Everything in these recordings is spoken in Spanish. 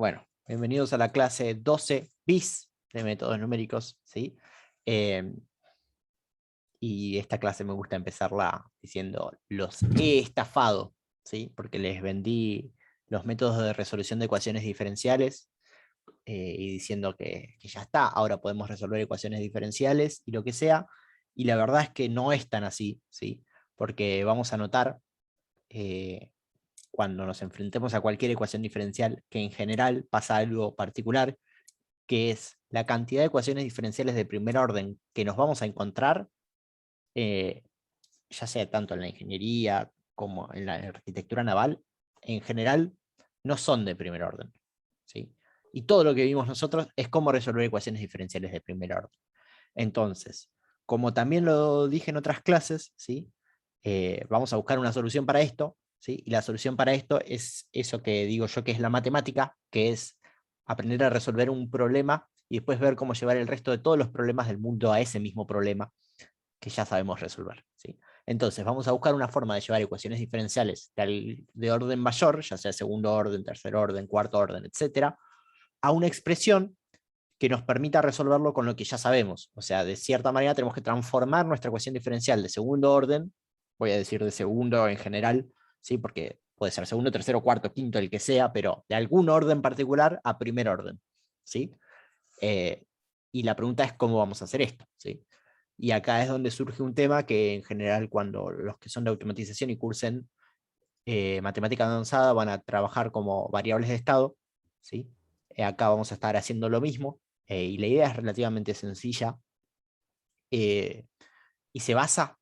Bueno, bienvenidos a la clase 12 bis de métodos numéricos, ¿sí? Eh, y esta clase me gusta empezarla diciendo los he estafado, ¿sí? Porque les vendí los métodos de resolución de ecuaciones diferenciales y diciendo que ya está, ahora podemos resolver ecuaciones diferenciales y lo que sea, y la verdad es que no es tan así, ¿sí? Porque vamos a notar eh, cuando nos enfrentemos a cualquier ecuación diferencial que en general pasa algo particular, que es la cantidad de ecuaciones diferenciales de primer orden que nos vamos a encontrar, eh, ya sea tanto en la ingeniería como en la arquitectura naval, en general no son de primer orden, ¿sí? Y todo lo que vimos nosotros es cómo resolver ecuaciones diferenciales de primer orden. Entonces, como también lo dije en otras clases, ¿sí? Vamos a buscar una solución para esto, ¿sí? Y la solución para esto es eso que digo yo que es la matemática, que es aprender a resolver un problema y después ver cómo llevar el resto de todos los problemas del mundo a ese mismo problema que ya sabemos resolver, ¿sí? Entonces, vamos a buscar una forma de llevar ecuaciones diferenciales de orden mayor, ya sea segundo orden, tercer orden, cuarto orden, etcétera, a una expresión que nos permita resolverlo con lo que ya sabemos. O sea, de cierta manera tenemos que transformar nuestra ecuación diferencial de segundo orden, voy a decir de segundo en general, ¿sí? Porque puede ser segundo, tercero, cuarto, quinto, el que sea, pero de algún orden particular a primer orden, ¿sí? Eh, y la pregunta es cómo vamos a hacer esto, ¿sí? Y acá es donde surge un tema que en general cuando los que son de automatización y cursen matemática avanzada van a trabajar como variables de estado, ¿sí? Acá vamos a estar haciendo lo mismo, y la idea es relativamente sencilla, eh, y se basa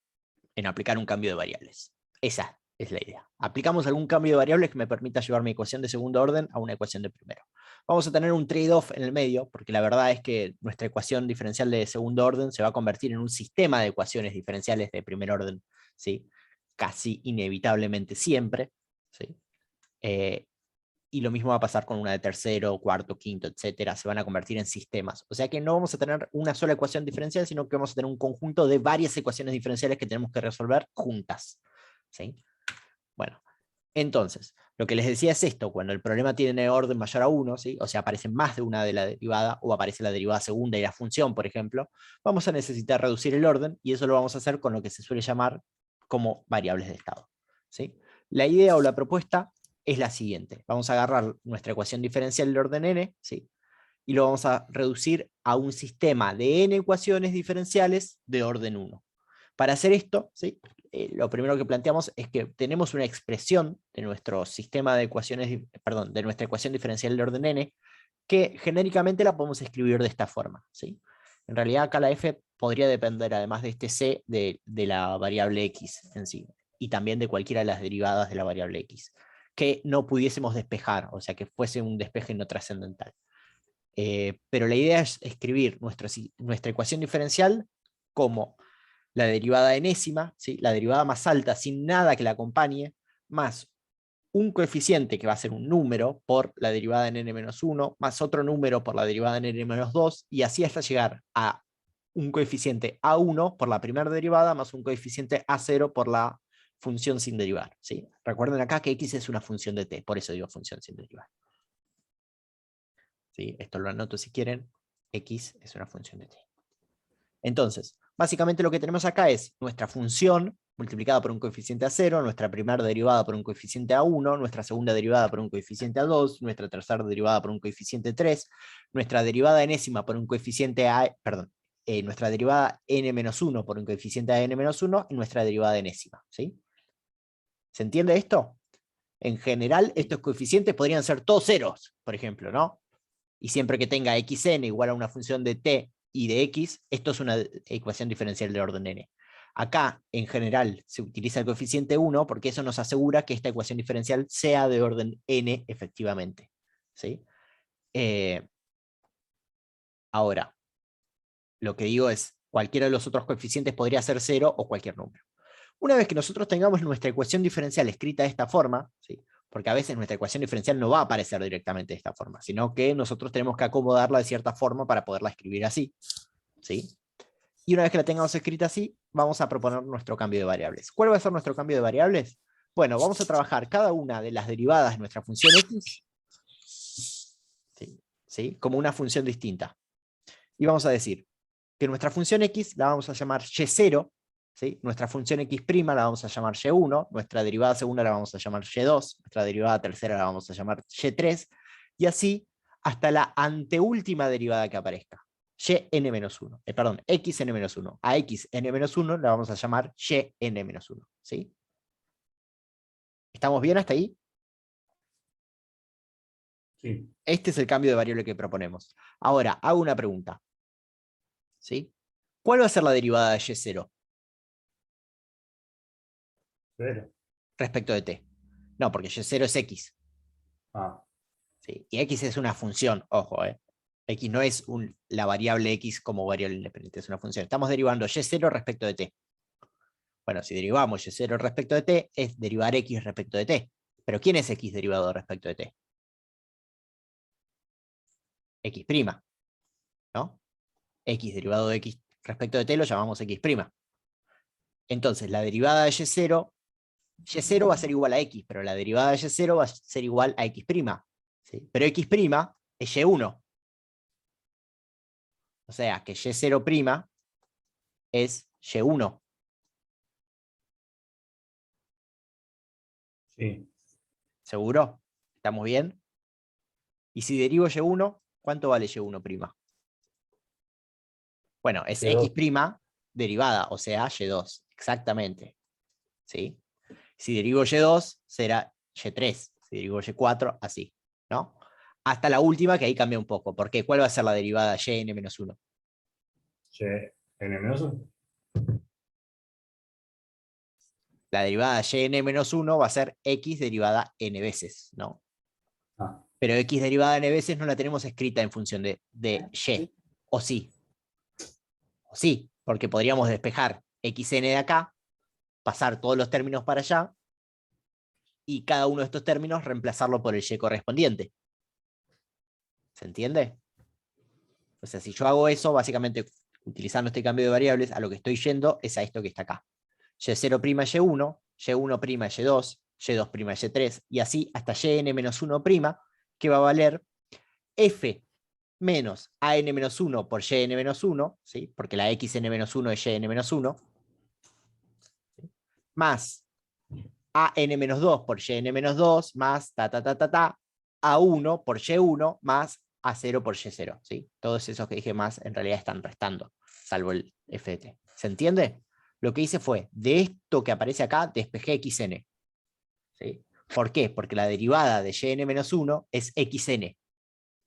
en aplicar un cambio de variables. Esa es la idea. Aplicamos algún cambio de variables que me permita llevar mi ecuación de segundo orden a una ecuación de primero. Vamos a tener un trade-off en el medio, porque la verdad es que nuestra ecuación diferencial de segundo orden se va a convertir en un sistema de ecuaciones diferenciales de primer orden, ¿sí? Casi inevitablemente siempre, ¿sí? Eh, y lo mismo va a pasar con una de tercero, cuarto, quinto, etcétera, se van a convertir en sistemas. O sea que no vamos a tener una sola ecuación diferencial, sino que vamos a tener un conjunto de varias ecuaciones diferenciales que tenemos que resolver juntas, ¿sí? Bueno, entonces, lo que les decía es esto, cuando el problema tiene orden mayor a 1, ¿sí? O sea, aparece más de una de la derivada, o aparece la derivada segunda y la función, por ejemplo, vamos a necesitar reducir el orden, y eso lo vamos a hacer con lo que se suele llamar como variables de estado, ¿sí? La idea o la propuesta es la siguiente. Vamos a agarrar nuestra ecuación diferencial del orden n, ¿sí? Y lo vamos a reducir a un sistema de n ecuaciones diferenciales de orden 1. Para hacer esto, ¿sí? Lo primero que planteamos es que tenemos una expresión de nuestro sistema de ecuaciones, perdón, de nuestra ecuación diferencial de orden n, que genéricamente la podemos escribir de esta forma, ¿sí? En realidad acá la f podría depender, además de este c, de la variable x en sí, y también de cualquiera de las derivadas de la variable x, que no pudiésemos despejar, o sea, que fuese un despeje no trascendental. Pero la idea es escribir nuestra ecuación diferencial como la derivada enésima, ¿sí? La derivada más alta sin nada que la acompañe, más un coeficiente que va a ser un número por la derivada en n-1, más otro número por la derivada en n-2, y así hasta llegar a un coeficiente a1 por la primera derivada, más un coeficiente a0 por la función sin derivar, ¿sí? Recuerden acá que x es una función de t, por eso digo función sin derivar, ¿sí? Esto lo anoto si quieren, x es una función de t. Entonces, básicamente lo que tenemos acá es nuestra función multiplicada por un coeficiente a 0, nuestra primera derivada por un coeficiente a 1, nuestra segunda derivada por un coeficiente a 2, nuestra tercera derivada por un coeficiente 3, nuestra derivada enésima por un coeficiente a, perdón, nuestra derivada n-1 por un coeficiente a n-1 y nuestra derivada enésima, ¿sí? ¿Se entiende esto? En general, estos coeficientes podrían ser todos ceros, por ejemplo, ¿no? Y siempre que tenga xn igual a una función de t y de x, esto es una ecuación diferencial de orden n. Acá, en general, se utiliza el coeficiente 1 porque eso nos asegura que esta ecuación diferencial sea de orden n efectivamente, ¿sí? Ahora, lo que digo es, cualquiera de los otros coeficientes podría ser 0 o cualquier número. Una vez que nosotros tengamos nuestra ecuación diferencial escrita de esta forma, ¿sí? Porque a veces nuestra ecuación diferencial no va a aparecer directamente de esta forma, sino que nosotros tenemos que acomodarla de cierta forma para poderla escribir así, ¿sí? Y una vez que la tengamos escrita así, vamos a proponer nuestro cambio de variables. ¿Cuál va a ser nuestro cambio de variables? Bueno, vamos a trabajar cada una de las derivadas de nuestra función x ¿sí? Como una función distinta. Y vamos a decir que nuestra función x la vamos a llamar y0, ¿sí? Nuestra función x' la vamos a llamar y1, nuestra derivada segunda la vamos a llamar y2, nuestra derivada tercera la vamos a llamar y3, y así hasta la anteúltima derivada que aparezca. yn-1, perdón, xn-1. A xn-1 la vamos a llamar yn-1, ¿sí? ¿Estamos bien hasta ahí? Sí. Este es el cambio de variable que proponemos. Ahora, hago una pregunta. ¿Sí? ¿Cuál va a ser la derivada de y0 Cero. respecto de t? No, porque y0 es x. Ah, ¿Sí? Y x es una función, ojo, X no es la variable x como variable independiente, es una función. Estamos derivando y0 respecto de t. Bueno, si derivamos y0 respecto de t, es derivar x respecto de t. Pero ¿quién es x derivado respecto de t? X', ¿no? X derivado de x respecto de t lo llamamos x'. Entonces, la derivada de y0 va a ser igual a x, pero la derivada de y0 va a ser igual a x'. ¿Sí? Pero x' es y1. O sea, que y0' es y1. sí. ¿Seguro? ¿Estamos bien? Y si derivo y1, ¿cuánto vale y1'? Bueno, es Y2. x' derivada, o sea, y2. Exactamente. ¿Sí? Si derivo y2, será y3. Si derivo y4, así. ¿No? Hasta la última, que ahí cambia un poco. ¿Por qué? ¿Cuál va a ser la derivada yn-1? Y n-1. La derivada de yn-1 va a ser x derivada n veces, ¿no? Ah, Pero x derivada n veces no la tenemos escrita en función de y, o sí. O sí, porque podríamos despejar xn de acá, pasar todos los términos para allá, y cada uno de estos términos reemplazarlo por el y correspondiente. ¿Se entiende? O sea, si yo hago eso, básicamente, utilizando este cambio de variables, a lo que estoy yendo es a esto que está acá. Y0' es y1, y1' es y2, y2' es y3, y así hasta yn-1', que va a valer f menos an-1 por yn-1, ¿sí? Porque la xn-1 es yn-1, más an-2 por yn-2, más a1 por y1, más a0 por y0, ¿sí? Todos esos que dije más en realidad están restando, salvo el f de t. ¿Se entiende? Lo que hice fue, de esto que aparece acá, despejé xn. ¿Sí? ¿Por qué? Porque la derivada de yn-1 es xn.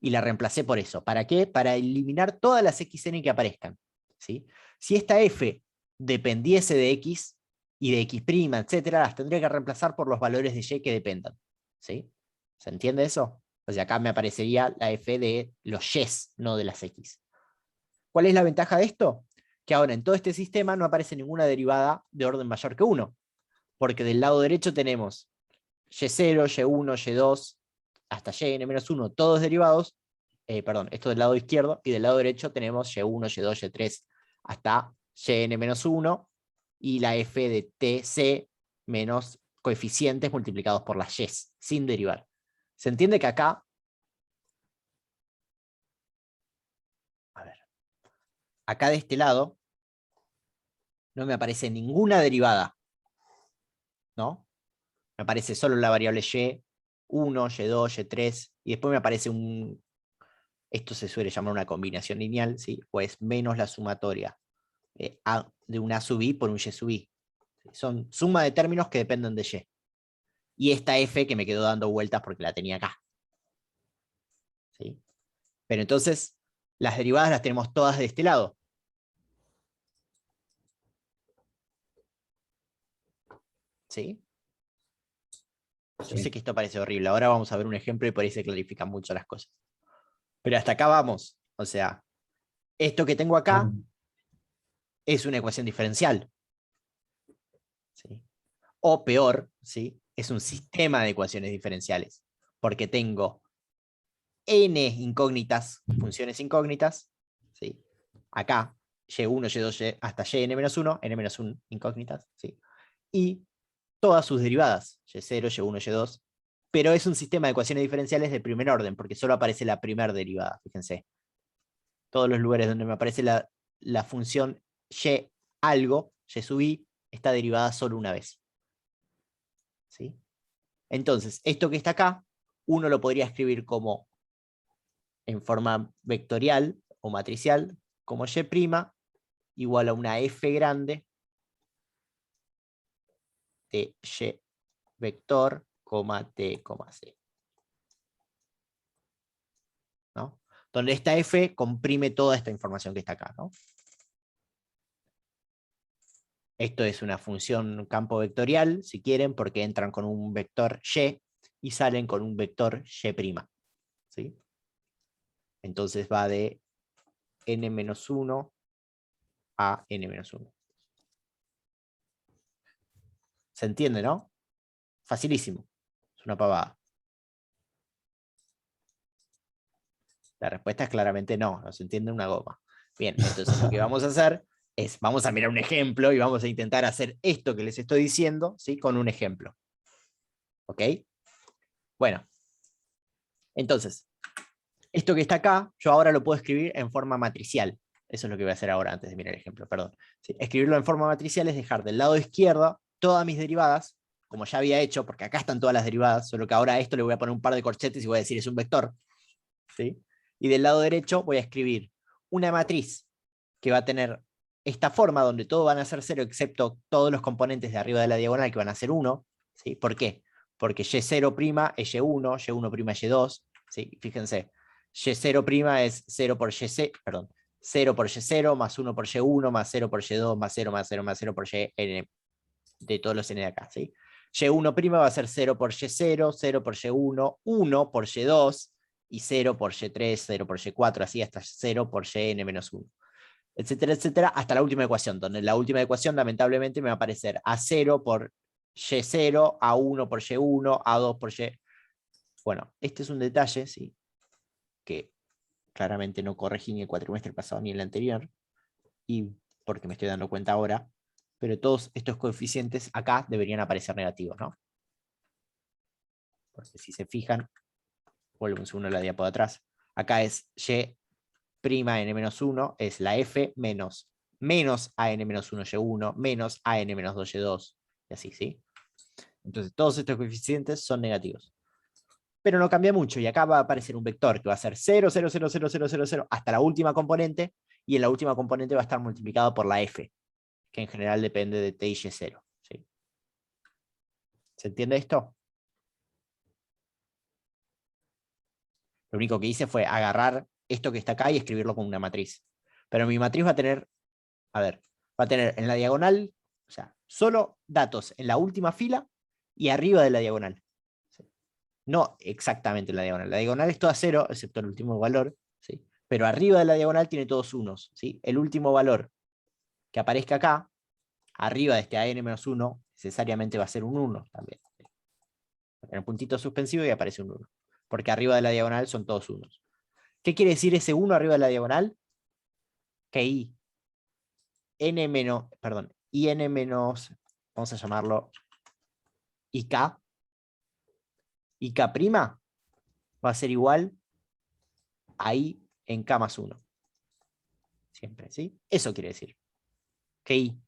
Y la reemplacé por eso. ¿Para qué? Para eliminar todas las xn que aparezcan. ¿Sí? Si esta f dependiese de x y de x', etcétera, las tendría que reemplazar por los valores de y que dependan. ¿Sí? ¿Se entiende eso? O sea, acá me aparecería la f de los y's, no de las x. ¿Cuál es la ventaja de esto? Que ahora en todo este sistema no aparece ninguna derivada de orden mayor que 1. Porque del lado derecho tenemos y0, y1, y2, hasta yn-1, todos derivados, perdón, esto del lado izquierdo, y del lado derecho tenemos y1, y2, y3, hasta yn-1, y la f de tc menos coeficientes multiplicados por las y, sin derivar. ¿Se entiende que acá? A ver. Acá de este lado no me aparece ninguna derivada, ¿no? Me aparece solo la variable y1, y2, y3, y después me aparece esto se suele llamar una combinación lineal, ¿sí? Pues menos la sumatoria de un a sub i por un y sub i. Son suma de términos que dependen de y. Y esta f que me quedó dando vueltas porque la tenía acá. ¿Sí? Pero entonces, las derivadas las tenemos todas de este lado. ¿Sí? Yo sé sí. que esto parece horrible. Ahora vamos a ver un ejemplo y por ahí se clarifican mucho las cosas. Pero hasta acá vamos. O sea, esto que tengo acá es una ecuación diferencial. ¿Sí? O peor, ¿sí? Es un sistema de ecuaciones diferenciales. Porque tengo n incógnitas, funciones incógnitas, ¿sí? Acá, y1, y2, hasta yn-1, n-1 incógnitas, ¿sí? Y todas sus derivadas, y0, y1, y2, pero es un sistema de ecuaciones diferenciales de primer orden, porque solo aparece la primera derivada, fíjense. Todos los lugares donde me aparece la función y algo, y sub i, está derivada solo una vez. ¿Sí? Entonces, esto que está acá, uno lo podría escribir como en forma vectorial o matricial, como y' igual a una f grande de y vector, t, c. ¿No? Donde esta f comprime toda esta información que está acá, ¿no? Esto es una función campo vectorial, si quieren, porque entran con un vector y salen con un vector y'. ¿Sí? Entonces va de n-1 a n-1. ¿Se entiende, no? Facilísimo. Es una pavada. La respuesta es claramente no, no se entiende una goma. Bien, entonces lo que vamos a hacer es, vamos a mirar un ejemplo y vamos a intentar hacer esto que les estoy diciendo, ¿sí? Con un ejemplo. ¿Ok? Bueno. Entonces, esto que está acá, yo ahora lo puedo escribir en forma matricial. Eso es lo que voy a hacer ahora antes de mirar el ejemplo, perdón. ¿Sí? Escribirlo en forma matricial es dejar del lado izquierdo todas mis derivadas, como ya había hecho, porque acá están todas las derivadas, solo que ahora a esto le voy a poner un par de corchetes y voy a decir es un vector. ¿Sí? Y del lado derecho voy a escribir una matriz que va a tener esta forma donde todo van a ser 0 excepto todos los componentes de arriba de la diagonal que van a ser 1. ¿Sí? ¿Por qué? Porque y0' es y1, y1' es y2. ¿Sí? Fíjense, y0' es 0 por y0, perdón, 0 por y0 más 1 por y1 más 0 por y2 más 0 más 0 más 0 por yn de todos los n de acá. ¿Sí? y1' va a ser 0 por y0, 0 por y1, 1 por y2, y 0 por y3, 0 por y4, así hasta 0 por yn-1, etcétera, etcétera, hasta la última ecuación, donde la última ecuación lamentablemente me va a aparecer a 0 por y0, a 1 por y1, a 2 por y... Bueno, este es un detalle, ¿sí? Que claramente no corregí ni el cuatrimestre pasado ni el anterior, y porque me estoy dando cuenta ahora, pero todos estos coeficientes acá deberían aparecer negativos, ¿no? Porque si se fijan, vuelvo un segundo a la diapo de atrás, acá es y' n-1, es la f menos an-1 y1, menos an-2 y2, y así, ¿sí? Entonces todos estos coeficientes son negativos. Pero no cambia mucho, y acá va a aparecer un vector que va a ser 0, 0, 0, 0, 0, 0, 0, hasta la última componente, y en la última componente va a estar multiplicado por la f, que en general depende de t y y0. ¿Sí? ¿Se entiende esto? Lo único que hice fue agarrar esto que está acá y escribirlo con una matriz. Pero mi matriz va a tener, a ver, va a tener en la diagonal, o sea, solo datos en la última fila y arriba de la diagonal. ¿Sí? No exactamente en la diagonal. La diagonal es toda 0, excepto el último valor, ¿sí? Pero arriba de la diagonal tiene todos unos. ¿Sí? El último valor que aparezca acá, arriba de este an-1, necesariamente va a ser un 1 también. ¿Sí? Va a tener puntito suspensivo y aparece un 1. Porque arriba de la diagonal son todos unos. ¿Qué quiere decir ese 1 arriba de la diagonal? Que i n menos, perdón, in menos, vamos a llamarlo ik, ik' va a ser igual a i en k más 1. Siempre, ¿sí? Eso quiere decir que i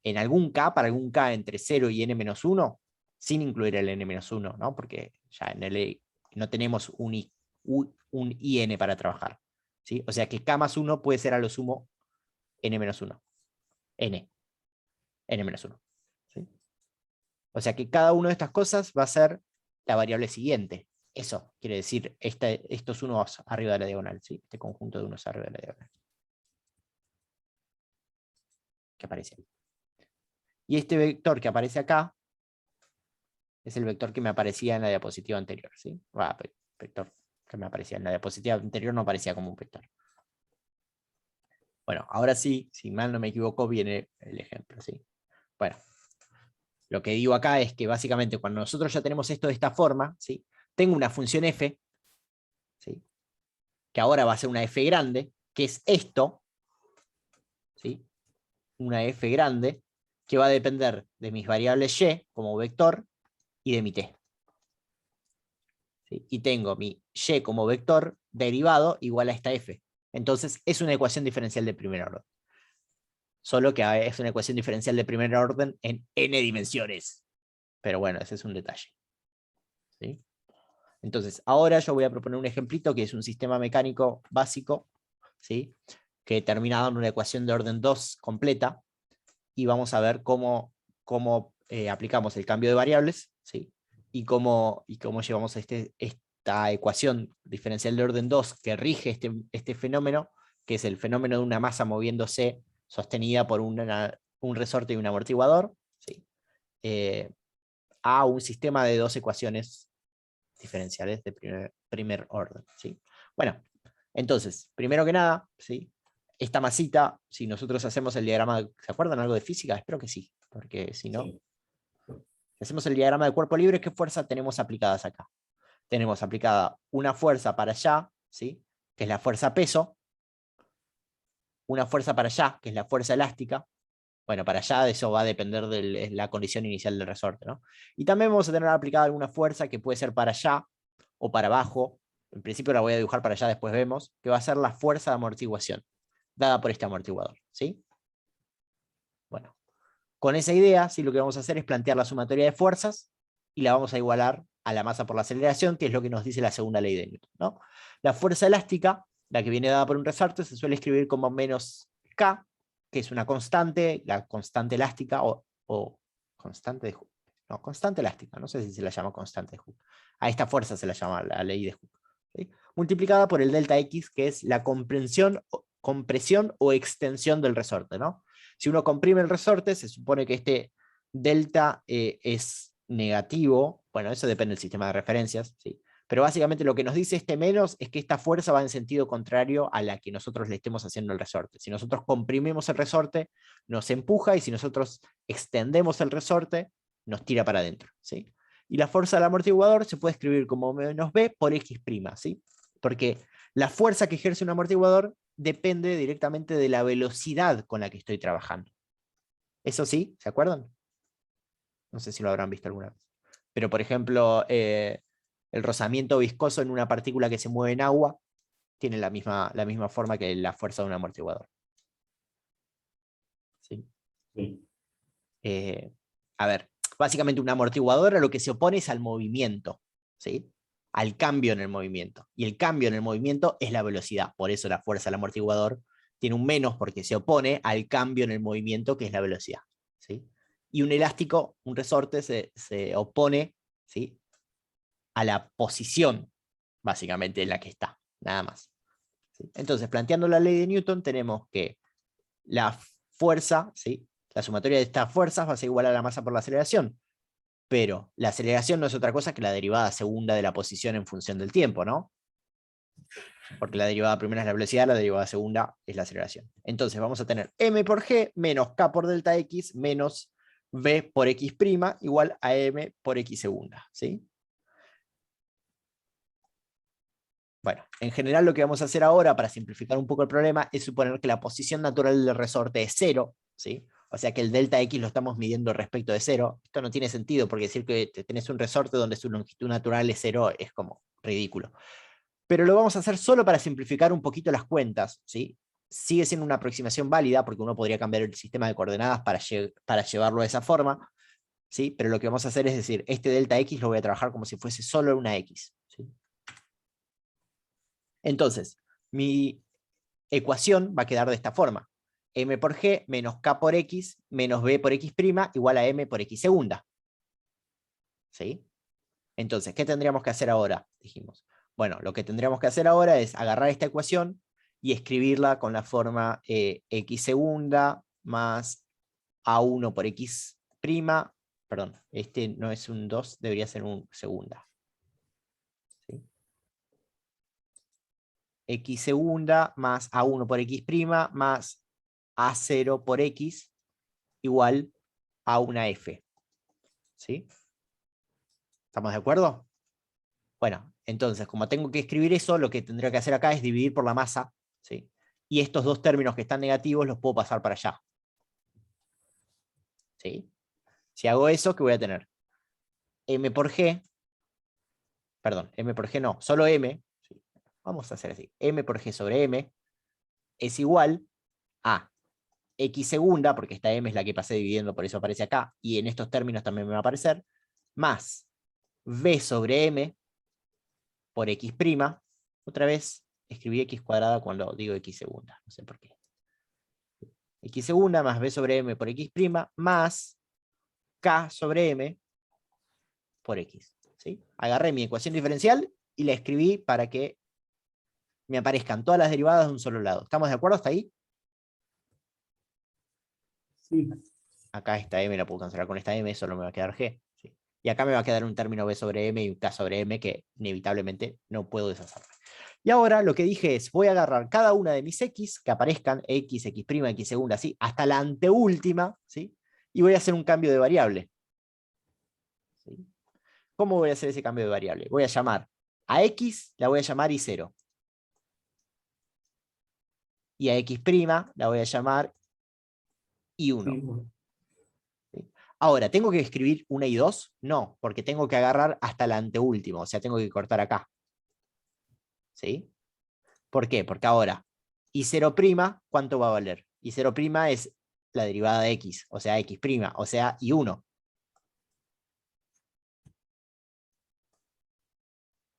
en algún k, para algún k entre 0 y n-1, sin incluir el n-1, ¿no? Porque ya en el no tenemos un in para trabajar. ¿Sí? O sea que k más 1 puede ser a lo sumo n-1. n-1. ¿Sí? O sea que cada una de estas cosas va a ser la variable siguiente. Eso quiere decir estos unos arriba de la diagonal, ¿sí? Este conjunto de unos arriba de la diagonal. Que aparece ahí. Y este vector que aparece acá es el vector que me aparecía en la diapositiva anterior, ¿sí? Vector que me aparecía en la diapositiva anterior no aparecía como un vector. Bueno, ahora sí, si mal no me equivoco, viene el ejemplo, ¿sí? Bueno, lo que digo acá es que básicamente cuando nosotros ya tenemos esto de esta forma, ¿sí? Tengo una función f, ¿sí? Que ahora va a ser una f grande, que es esto, ¿sí? Una f grande, que va a depender de mis variables y como vector y de mi t. ¿sí? Y tengo mi y como vector derivado igual a esta f. Entonces es una ecuación diferencial de primer orden. Solo que es una ecuación diferencial de primer orden en n dimensiones. Pero bueno, ese es un detalle. ¿Sí? Entonces, ahora yo voy a proponer un ejemplito que es un sistema mecánico básico, ¿sí? Que termina dando una ecuación de orden 2 completa, y vamos a ver cómo aplicamos el cambio de variables, ¿sí? Y cómo llevamos esta ecuación diferencial de orden 2 que rige este fenómeno, que es el fenómeno de una masa moviéndose sostenida por un resorte y un amortiguador, ¿sí? A un sistema de dos ecuaciones diferenciales de primer orden, ¿sí? Bueno, entonces, primero que nada, ¿sí? Esta masita, si nosotros hacemos el diagrama, ¿se acuerdan algo de física? Espero que sí, porque si no, Sí. si hacemos el diagrama de cuerpo libre, ¿qué fuerza tenemos aplicadas acá? Tenemos aplicada una fuerza para allá, ¿sí? Que es la fuerza peso, una fuerza para allá, que es la fuerza elástica. Bueno, para allá de eso va a depender de la condición inicial del resorte, ¿no? Y también vamos a tener aplicada alguna fuerza que puede ser para allá o para abajo. En principio la voy a dibujar para allá, después vemos, que va a ser la fuerza de amortiguación, dada por este amortiguador, ¿sí? Bueno, con esa idea, ¿sí? Lo que vamos a hacer es plantear la sumatoria de fuerzas y la vamos a igualar a la masa por la aceleración, que es lo que nos dice la segunda ley de Newton, ¿no? La fuerza elástica, la que viene dada por un resorte, se suele escribir como menos K, que es una constante, la constante elástica o constante de Hooke. No, constante elástica, no sé si se la llama constante de Hooke. A esta fuerza se la llama la ley de Hooke, ¿sí? Multiplicada por el delta X, que es la compresión o extensión del resorte, ¿no? Si uno comprime el resorte, se supone que este delta es negativo. Bueno, eso depende del sistema de referencias, ¿sí? Pero básicamente lo que nos dice este menos es que esta fuerza va en sentido contrario a la que nosotros le estemos haciendo el resorte. Si nosotros comprimimos el resorte, nos empuja, y si nosotros extendemos el resorte, nos tira para adentro, ¿sí? Y la fuerza del amortiguador se puede escribir como menos B por X', ¿sí? Porque la fuerza que ejerce un amortiguador depende directamente de la velocidad con la que estoy trabajando. Eso sí, ¿se acuerdan? No sé si lo habrán visto alguna vez. Pero, por ejemplo, el rozamiento viscoso en una partícula que se mueve en agua tiene la misma forma que la fuerza de un amortiguador. ¿Sí? Sí. A ver, básicamente un amortiguador a lo que se opone es al movimiento, ¿sí? Al cambio en el movimiento. Y el cambio en el movimiento es la velocidad. Por eso la fuerza del amortiguador tiene un menos, porque se opone al cambio en el movimiento, que es la velocidad, ¿sí? Y un elástico, un resorte, se opone, ¿sí? A la posición, básicamente, en la que está, nada más, ¿sí? Entonces, planteando la ley de Newton, tenemos que la fuerza, ¿sí? La sumatoria de estas fuerzas va a ser igual a la masa por la aceleración, pero la aceleración no es otra cosa que la derivada segunda de la posición en función del tiempo, ¿no? Porque la derivada primera es la velocidad, la derivada segunda es la aceleración. Entonces vamos a tener m por g menos k por delta x menos v por x' igual a m por x segunda, ¿sí? Bueno, en general lo que vamos a hacer ahora, para simplificar un poco el problema, es suponer que la posición natural del resorte es 0, ¿sí? O sea que el delta X lo estamos midiendo respecto de 0. Esto no tiene sentido, porque decir que tenés un resorte donde su longitud natural es 0 es como ridículo. Pero lo vamos a hacer solo para simplificar un poquito las cuentas, ¿sí? Sigue siendo una aproximación válida, porque uno podría cambiar el sistema de coordenadas para llevarlo de esa forma, ¿sí? Pero lo que vamos a hacer es decir, este delta X lo voy a trabajar como si fuese solo una X, ¿sí? Entonces, mi ecuación va a quedar de esta forma: m por g menos k por x menos b por x' igual a m por x segunda. ¿Sí? Entonces, ¿qué tendríamos que hacer ahora? Dijimos, bueno, lo que tendríamos que hacer ahora es agarrar esta ecuación y escribirla con la forma x segunda más a1 por x', perdón, este no es un 2, debería ser un segunda. ¿Sí? X segunda más a1 por x' más a0 por x igual a una f. ¿Sí? ¿Estamos de acuerdo? Bueno, entonces, como tengo que escribir eso, lo que tendría que hacer acá es dividir por la masa, ¿sí? Y estos dos términos que están negativos los puedo pasar para allá. ¿Sí? Si hago eso, ¿qué voy a tener? M por G, perdón, m por g no, solo m, ¿sí? Vamos a hacer así, m por g sobre m es igual a x segunda, porque esta m es la que pasé dividiendo, por eso aparece acá, y en estos términos también me va a aparecer, más b sobre m por x', otra vez escribí x cuadrada cuando digo x segunda, no sé por qué. X segunda más b sobre m por x', más k sobre m por x. ¿Sí? Agarré mi ecuación diferencial y la escribí para que me aparezcan todas las derivadas de un solo lado. ¿Estamos de acuerdo hasta ahí? Sí. Acá esta m la puedo cancelar con esta m, solo me va a quedar g. ¿Sí? Y acá me va a quedar un término b sobre m y un k sobre m que inevitablemente no puedo deshacerme. Y ahora lo que dije es, voy a agarrar cada una de mis x, que aparezcan x, x', x segunda, así, hasta la anteúltima, ¿sí? Y voy a hacer un cambio de variable. ¿Sí? ¿Cómo voy a hacer ese cambio de variable? Voy a llamar a x, la voy a llamar y0. Y a x' la voy a llamar y1. Sí, bueno. ¿Sí? Ahora, ¿tengo que escribir una y 2? No, porque tengo que agarrar hasta la anteúltima, o sea, tengo que cortar acá. ¿Sí? ¿Por qué? Porque ahora, y0', ¿cuánto va a valer? Y0' es la derivada de x, o sea, x', o sea, y1.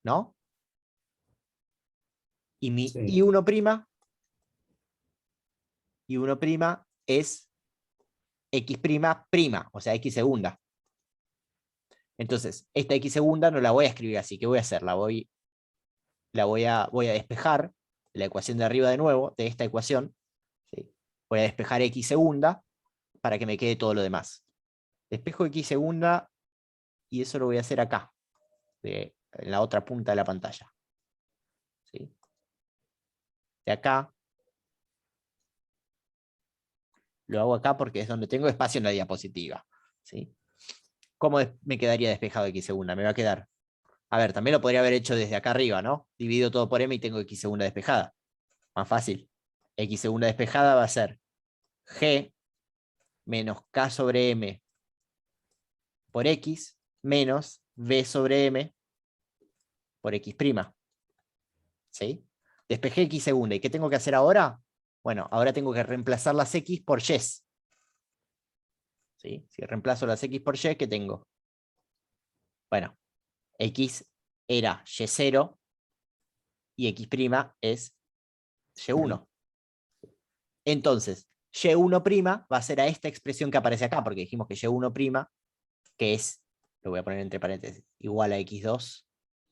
¿No? Y mi Sí. y1', es x', o sea, x segunda. Entonces, esta x segunda no la voy a escribir así. ¿Qué voy a hacer? Voy a despejar la ecuación de arriba de nuevo, de esta ecuación. ¿Sí? Voy a despejar x segunda para que me quede todo lo demás. Despejo x segunda y eso lo voy a hacer acá, en la otra punta de la pantalla. ¿Sí? De acá, lo hago acá porque es donde tengo espacio en la diapositiva. ¿Sí? ¿Cómo me quedaría despejado x segunda? Me va a quedar. A ver, también lo podría haber hecho desde acá arriba, ¿no? Divido todo por m y tengo x segunda despejada. Más fácil. X segunda despejada va a ser g menos k sobre m por x menos b sobre m por x'. ¿Sí? Despejé x segunda. ¿Y qué tengo que hacer ahora? Bueno, ahora tengo que reemplazar las x por y. ¿Sí? Si reemplazo las x por y, ¿qué tengo? Bueno, x era y0 y x' es y1. Entonces, y1' va a ser a esta expresión que aparece acá, porque dijimos que y1', que es, lo voy a poner entre paréntesis, igual a x2,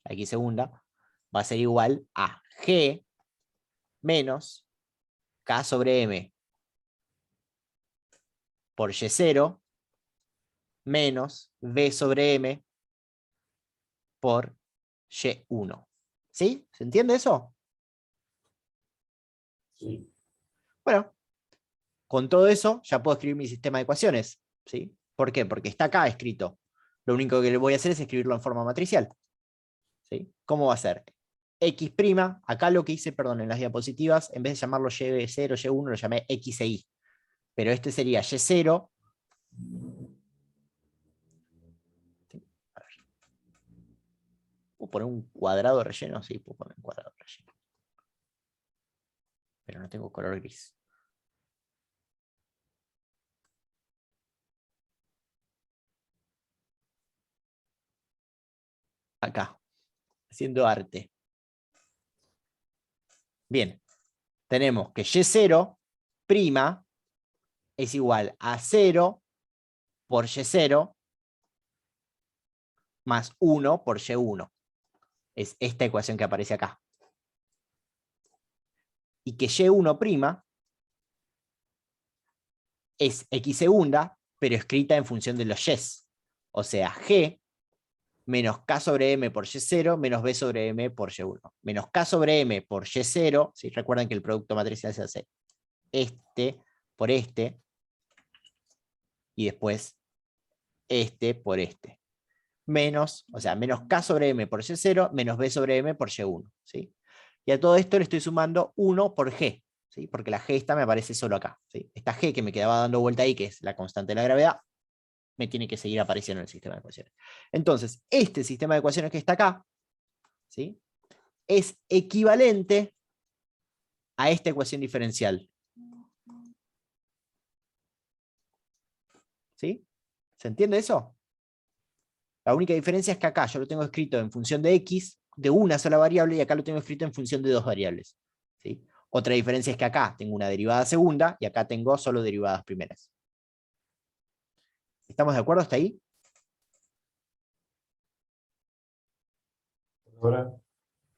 a x segunda, va a ser igual a g menos k sobre m por y0 menos b sobre m por y1. ¿Sí? ¿Se entiende eso? Sí. Bueno, con todo eso ya puedo escribir mi sistema de ecuaciones. ¿Sí? ¿Por qué? Porque está acá escrito. Lo único que le voy a hacer es escribirlo en forma matricial. ¿Sí? ¿Cómo va a ser? X', acá lo que hice, perdón, en las diapositivas, en vez de llamarlo Y0, Y1, lo llamé X e Y. Pero este sería Y0. A ver. ¿Puedo poner un cuadrado relleno? Sí, puedo poner un cuadrado relleno. Pero no tengo color gris. Acá, haciendo arte. Bien, tenemos que Y0' es igual a 0 por Y0 más 1 por Y1. Es esta ecuación que aparece acá. Y que Y1' es X segunda, pero escrita en función de los Y's. O sea, G menos K sobre M por Y0 menos B sobre M por Y1. Menos K sobre M por Y0, ¿sí? Recuerden que el producto matricial se hace este por este, y después este por este. Menos, o sea, menos K sobre M por Y0 menos B sobre M por Y1. ¿Sí? Y a todo esto le estoy sumando 1 por G, ¿sí? Porque la G esta me aparece solo acá. ¿Sí? Esta G que me quedaba dando vuelta ahí, que es la constante de la gravedad, me tiene que seguir apareciendo en el sistema de ecuaciones. Entonces, este sistema de ecuaciones que está acá, ¿sí? Es equivalente a esta ecuación diferencial. ¿Sí? ¿Se entiende eso? La única diferencia es que acá yo lo tengo escrito en función de x, de una sola variable, y acá lo tengo escrito en función de dos variables. ¿Sí? Otra diferencia es que acá tengo una derivada segunda y acá tengo solo derivadas primeras. ¿Estamos de acuerdo hasta ahí? Ahora,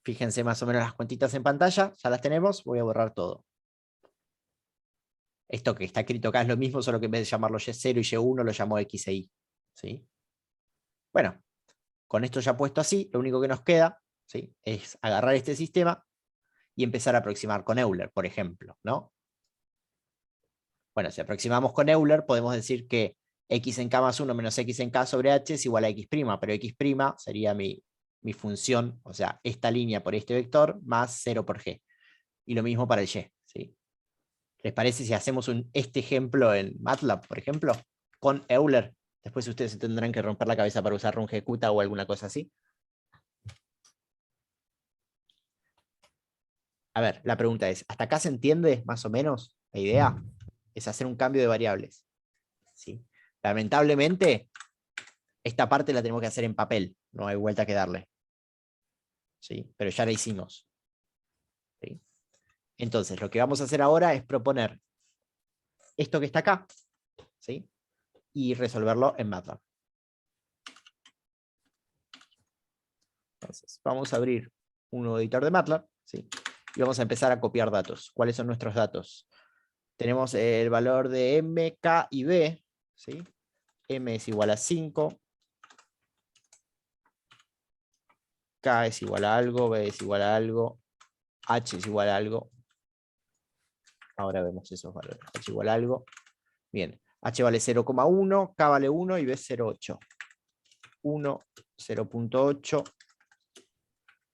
Fíjense más o menos las cuentitas en pantalla, ya las tenemos, voy a borrar todo. Esto que está escrito acá es lo mismo, solo que en vez de llamarlo Y0 y Y1 lo llamo X e Y. ¿Sí? Bueno, con esto ya puesto así, lo único que nos queda, ¿sí?, es agarrar este sistema y empezar a aproximar con Euler, por ejemplo, ¿no? Bueno, si aproximamos con Euler, podemos decir que x en k más 1 menos x en k sobre h es igual a x', pero x' sería mi función, o sea, esta línea por este vector más 0 por g. Y lo mismo para el y, ¿sí? ¿Les parece si hacemos este ejemplo en MATLAB, por ejemplo, con Euler? Después ustedes se tendrán que romper la cabeza para usar rungecuta o alguna cosa así. A ver, la pregunta es, ¿hasta acá se entiende más o menos la idea? Es hacer un cambio de variables. ¿Sí? Lamentablemente, esta parte la tenemos que hacer en papel, no hay vuelta que darle. ¿Sí? Pero ya la hicimos. ¿Sí? Entonces, lo que vamos a hacer ahora es proponer esto que está acá, ¿sí?, y resolverlo en MATLAB. Entonces, vamos a abrir un nuevo editor de MATLAB, ¿sí?, y vamos a empezar a copiar datos. ¿Cuáles son nuestros datos? Tenemos el valor de M, K y B, ¿sí? M es igual a 5, K es igual a algo, B es igual a algo, H es igual a algo. Ahora vemos esos valores. H igual a algo. Bien, H vale 0,1, K vale 1 y B 0,8. 1, 0,8,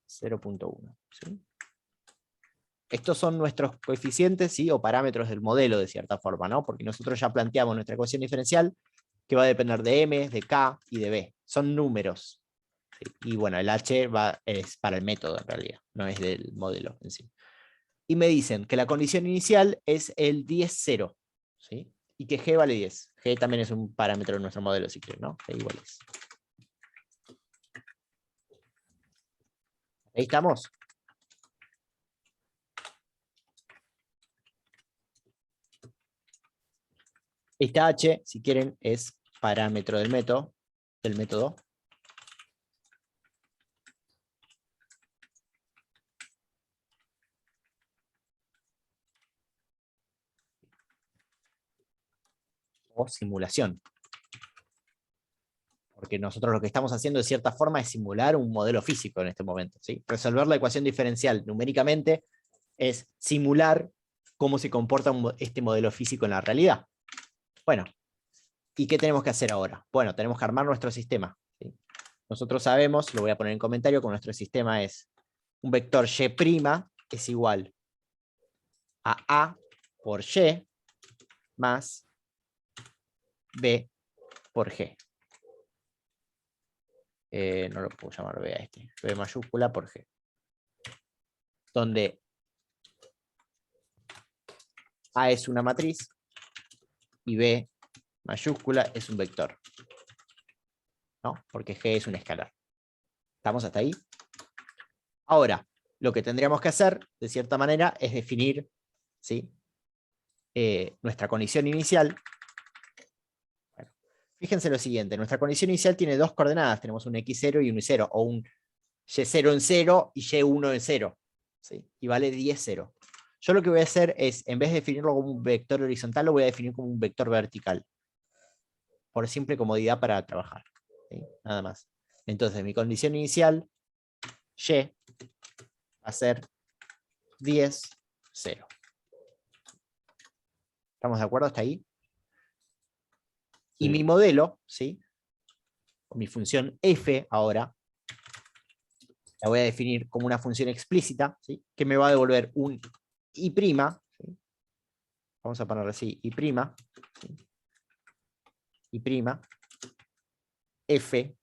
0,1. ¿Sí? Estos son nuestros coeficientes, ¿sí?, o parámetros del modelo, de cierta forma, ¿no? Porque nosotros ya planteamos nuestra ecuación diferencial, que va a depender de M, de K y de B. Son números. ¿Sí? Y bueno, el H es para el método, en realidad, no es del modelo en sí. Y me dicen que la condición inicial es el 10,0, ¿sí?, y que G vale 10. G también es un parámetro de nuestro modelo, si quieren, ¿no? G igual es. Ahí estamos. Esta H, si quieren, es parámetro del método. O simulación. Porque nosotros lo que estamos haciendo de cierta forma es simular un modelo físico en este momento, ¿sí? Resolver la ecuación diferencial numéricamente es simular cómo se comporta este modelo físico en la realidad. Bueno, ¿y qué tenemos que hacer ahora? Bueno, tenemos que armar nuestro sistema, ¿sí? Nosotros sabemos, lo voy a poner en comentario, que nuestro sistema es un vector y' es igual a por y más b por g. No lo puedo llamar b a este, b mayúscula por g. Donde A es una matriz y B mayúscula es un vector, ¿no? Porque G es un escalar. ¿Estamos hasta ahí? Ahora, lo que tendríamos que hacer, de cierta manera, es definir, ¿sí?, nuestra condición inicial. Bueno, fíjense lo siguiente, nuestra condición inicial tiene dos coordenadas, tenemos un x0 y un y0, o un y0 en 0 y y1 en 0, ¿sí?, y vale 10, 0. Yo lo que voy a hacer es, en vez de definirlo como un vector horizontal, lo voy a definir como un vector vertical, por simple comodidad para trabajar, ¿sí?, nada más. Entonces, mi condición inicial, y, va a ser 10, 0. ¿Estamos de acuerdo hasta ahí? sí. Y mi modelo, ¿sí?, o mi función f ahora, la voy a definir como una función explícita, ¿sí?, que me va a devolver un y', ¿sí?, vamos a ponerle así, y', ¿sí?, y' f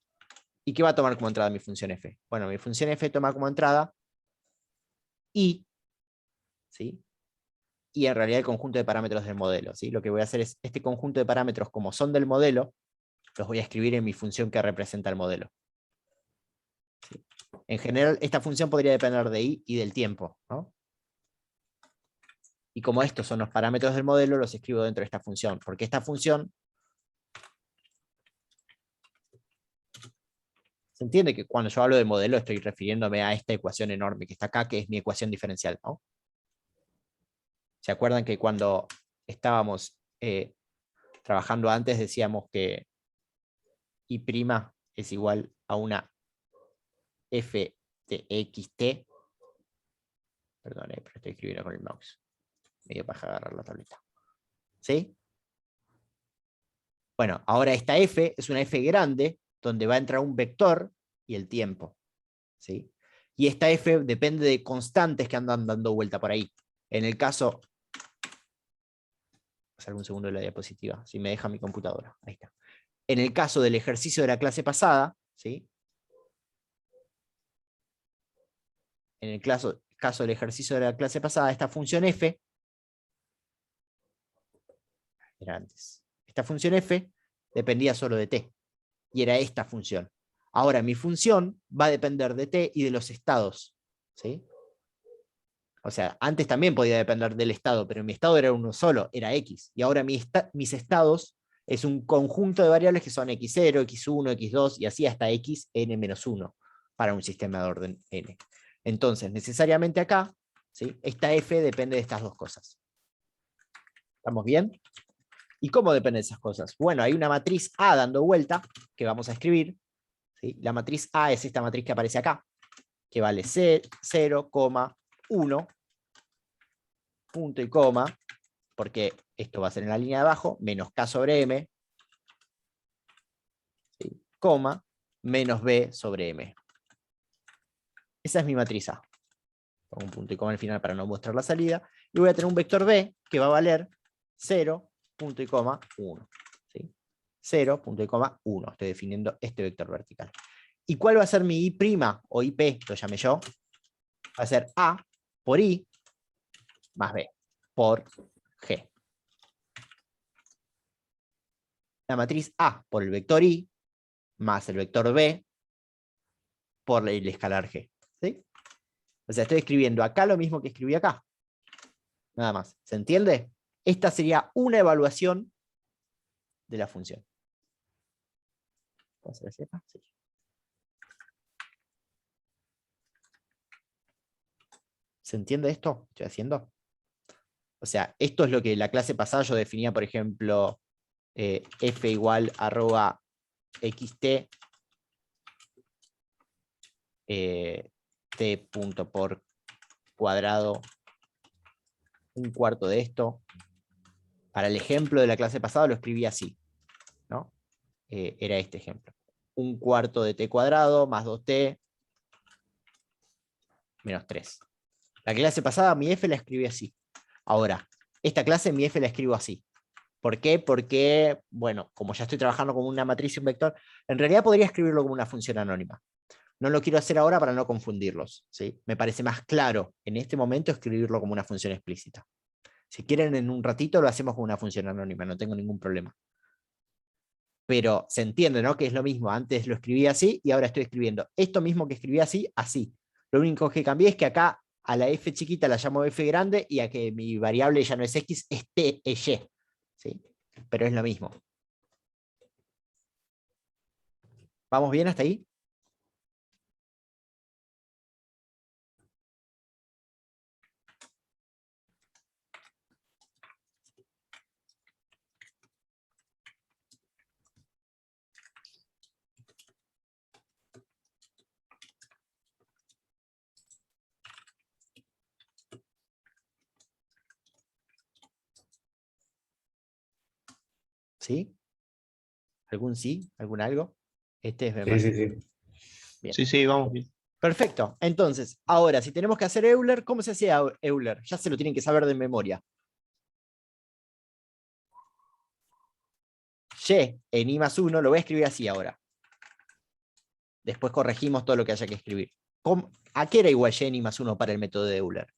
¿Y qué va a tomar como entrada mi función f? Bueno, mi función f toma como entrada y, ¿sí? Y en realidad el conjunto de parámetros del modelo, ¿sí? Lo que voy a hacer es, este conjunto de parámetros, como son del modelo, los voy a escribir en mi función que representa el modelo. ¿Sí? En general, esta función podría depender de i y del tiempo, ¿no? Y como estos son los parámetros del modelo, los escribo dentro de esta función, porque esta función, se entiende que cuando yo hablo de modelo estoy refiriéndome a esta ecuación enorme que está acá, que es mi ecuación diferencial, ¿no? ¿Se acuerdan que cuando estábamos trabajando antes decíamos que I' es igual a una f de xt? Perdón, pero estoy escribiendo con el mouse. Medio para agarrar la tableta. ¿Sí? Bueno, ahora esta f es una f grande donde va a entrar un vector y el tiempo. ¿Sí? Y esta f depende de constantes que andan dando vuelta por ahí. En el caso... Pasar un segundo de la diapositiva, si me deja mi computadora. Ahí está. En el caso del ejercicio de la clase pasada, ¿sí? En el caso del ejercicio de la clase pasada, esta función f, era antes, esta función f dependía solo de t, y era esta función. Ahora mi función va a depender de t y de los estados, ¿sí? O sea, antes también podía depender del estado, pero mi estado era uno solo, era x, y ahora mis estados es un conjunto de variables que son x0, x1, x2, y así hasta xn-1 para un sistema de orden n. Entonces, necesariamente acá, ¿sí? Esta f depende de estas dos cosas. ¿Estamos bien? ¿Y cómo dependen esas cosas? Bueno, hay una matriz A dando vuelta, que vamos a escribir, ¿sí? La matriz A es esta matriz que aparece acá, que vale 0, 1, punto y coma, porque esto va a ser en la línea de abajo, menos K sobre M, ¿sí? Coma, menos B sobre M. Esa es mi matriz A. Pongo un punto y coma al final para no mostrar la salida. Y voy a tener un vector B que va a valer 0, punto y coma, 1. ¿Sí? 0, punto y coma, 1. Estoy definiendo este vector vertical. ¿Y cuál va a ser mi I' o IP, lo llamé yo? Va a ser A por I más B por G. La matriz A por el vector I más el vector B por el escalar G. ¿Sí? O sea, estoy escribiendo acá lo mismo que escribí acá. Nada más. ¿Se entiende? Esta sería una evaluación de la función. ¿Puedo hacer así acá? Sí. ¿Se entiende esto que estoy haciendo? O sea, esto es lo que la clase pasada yo definía, por ejemplo, f igual arroba xt t punto por cuadrado un cuarto de esto. Para el ejemplo de la clase pasada lo escribí así, ¿no? Era este ejemplo. Un cuarto de t cuadrado más 2t menos 3. La clase pasada mi f la escribí así. Ahora, esta clase mi f la escribo así. ¿Por qué? Porque, bueno, como ya estoy trabajando con una matriz y un vector, en realidad podría escribirlo como una función anónima. No lo quiero hacer ahora para no confundirlos, ¿sí? Me parece más claro en este momento escribirlo como una función explícita. Si quieren en un ratito lo hacemos como una función anónima, no tengo ningún problema. Pero se entiende, ¿no? Que es lo mismo, antes lo escribí así y ahora estoy escribiendo esto mismo que escribí así, así. Lo único que cambié es que acá a la f chiquita la llamo f grande y a que mi variable ya no es x, es t, es y. ¿Sí? Pero es lo mismo. ¿Vamos bien hasta ahí? ¿Sí? ¿Algún sí? ¿Algún algo? Este es Sí, más. sí, sí. Bien. Sí, sí, vamos bien. Perfecto. Entonces, ahora, si tenemos que hacer Euler, ¿cómo se hacía Euler? Ya se lo tienen que saber de memoria. Y en I más 1, lo voy a escribir así ahora. Después corregimos todo lo que haya que escribir. ¿A qué era igual Jenny más 1 para el método de Euler?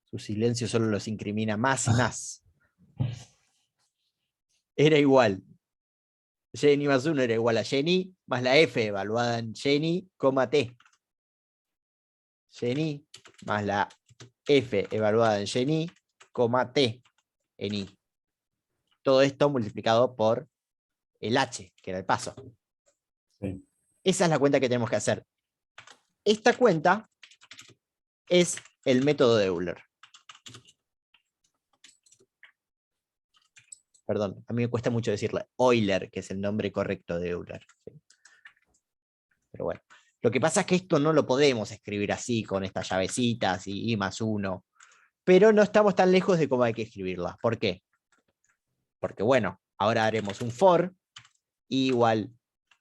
Su silencio solo los incrimina más y más. Era igual. Jenny más 1 era igual a Jenny más la F evaluada en Jenny, T. Jenny más la F evaluada en Jenny, T en I. Todo esto multiplicado por el H, que era el paso. Sí. Esa es la cuenta que tenemos que hacer. Esta cuenta es el método de Euler. Perdón, a mí me cuesta mucho decirle Euler, que es el nombre correcto de Euler. ¿Sí? Pero bueno, lo que pasa es que esto no lo podemos escribir así, con estas llavecitas y I más 1. Pero no estamos tan lejos de cómo hay que escribirla. ¿Por qué? Porque bueno, ahora haremos un for igual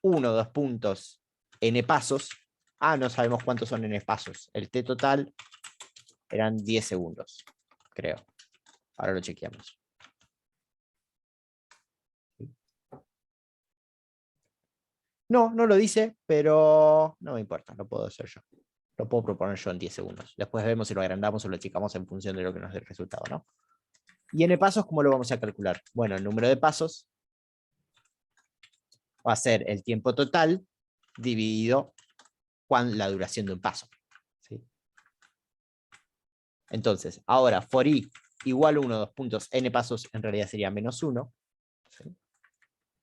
1, 2 puntos, n pasos. No sabemos cuántos son n pasos. El t total eran 10 segundos, creo. Ahora lo chequeamos. No, no lo dice, pero no me importa, lo puedo hacer yo. Lo puedo proponer yo en 10 segundos. Después vemos si lo agrandamos o lo achicamos en función de lo que nos dé el resultado, ¿no? Y n pasos, ¿cómo lo vamos a calcular? Bueno, el número de pasos va a ser el tiempo total dividido con la duración de un paso. ¿Sí? Entonces, ahora, for i igual 1, 2 puntos, n pasos en realidad sería menos 1. ¿Sí?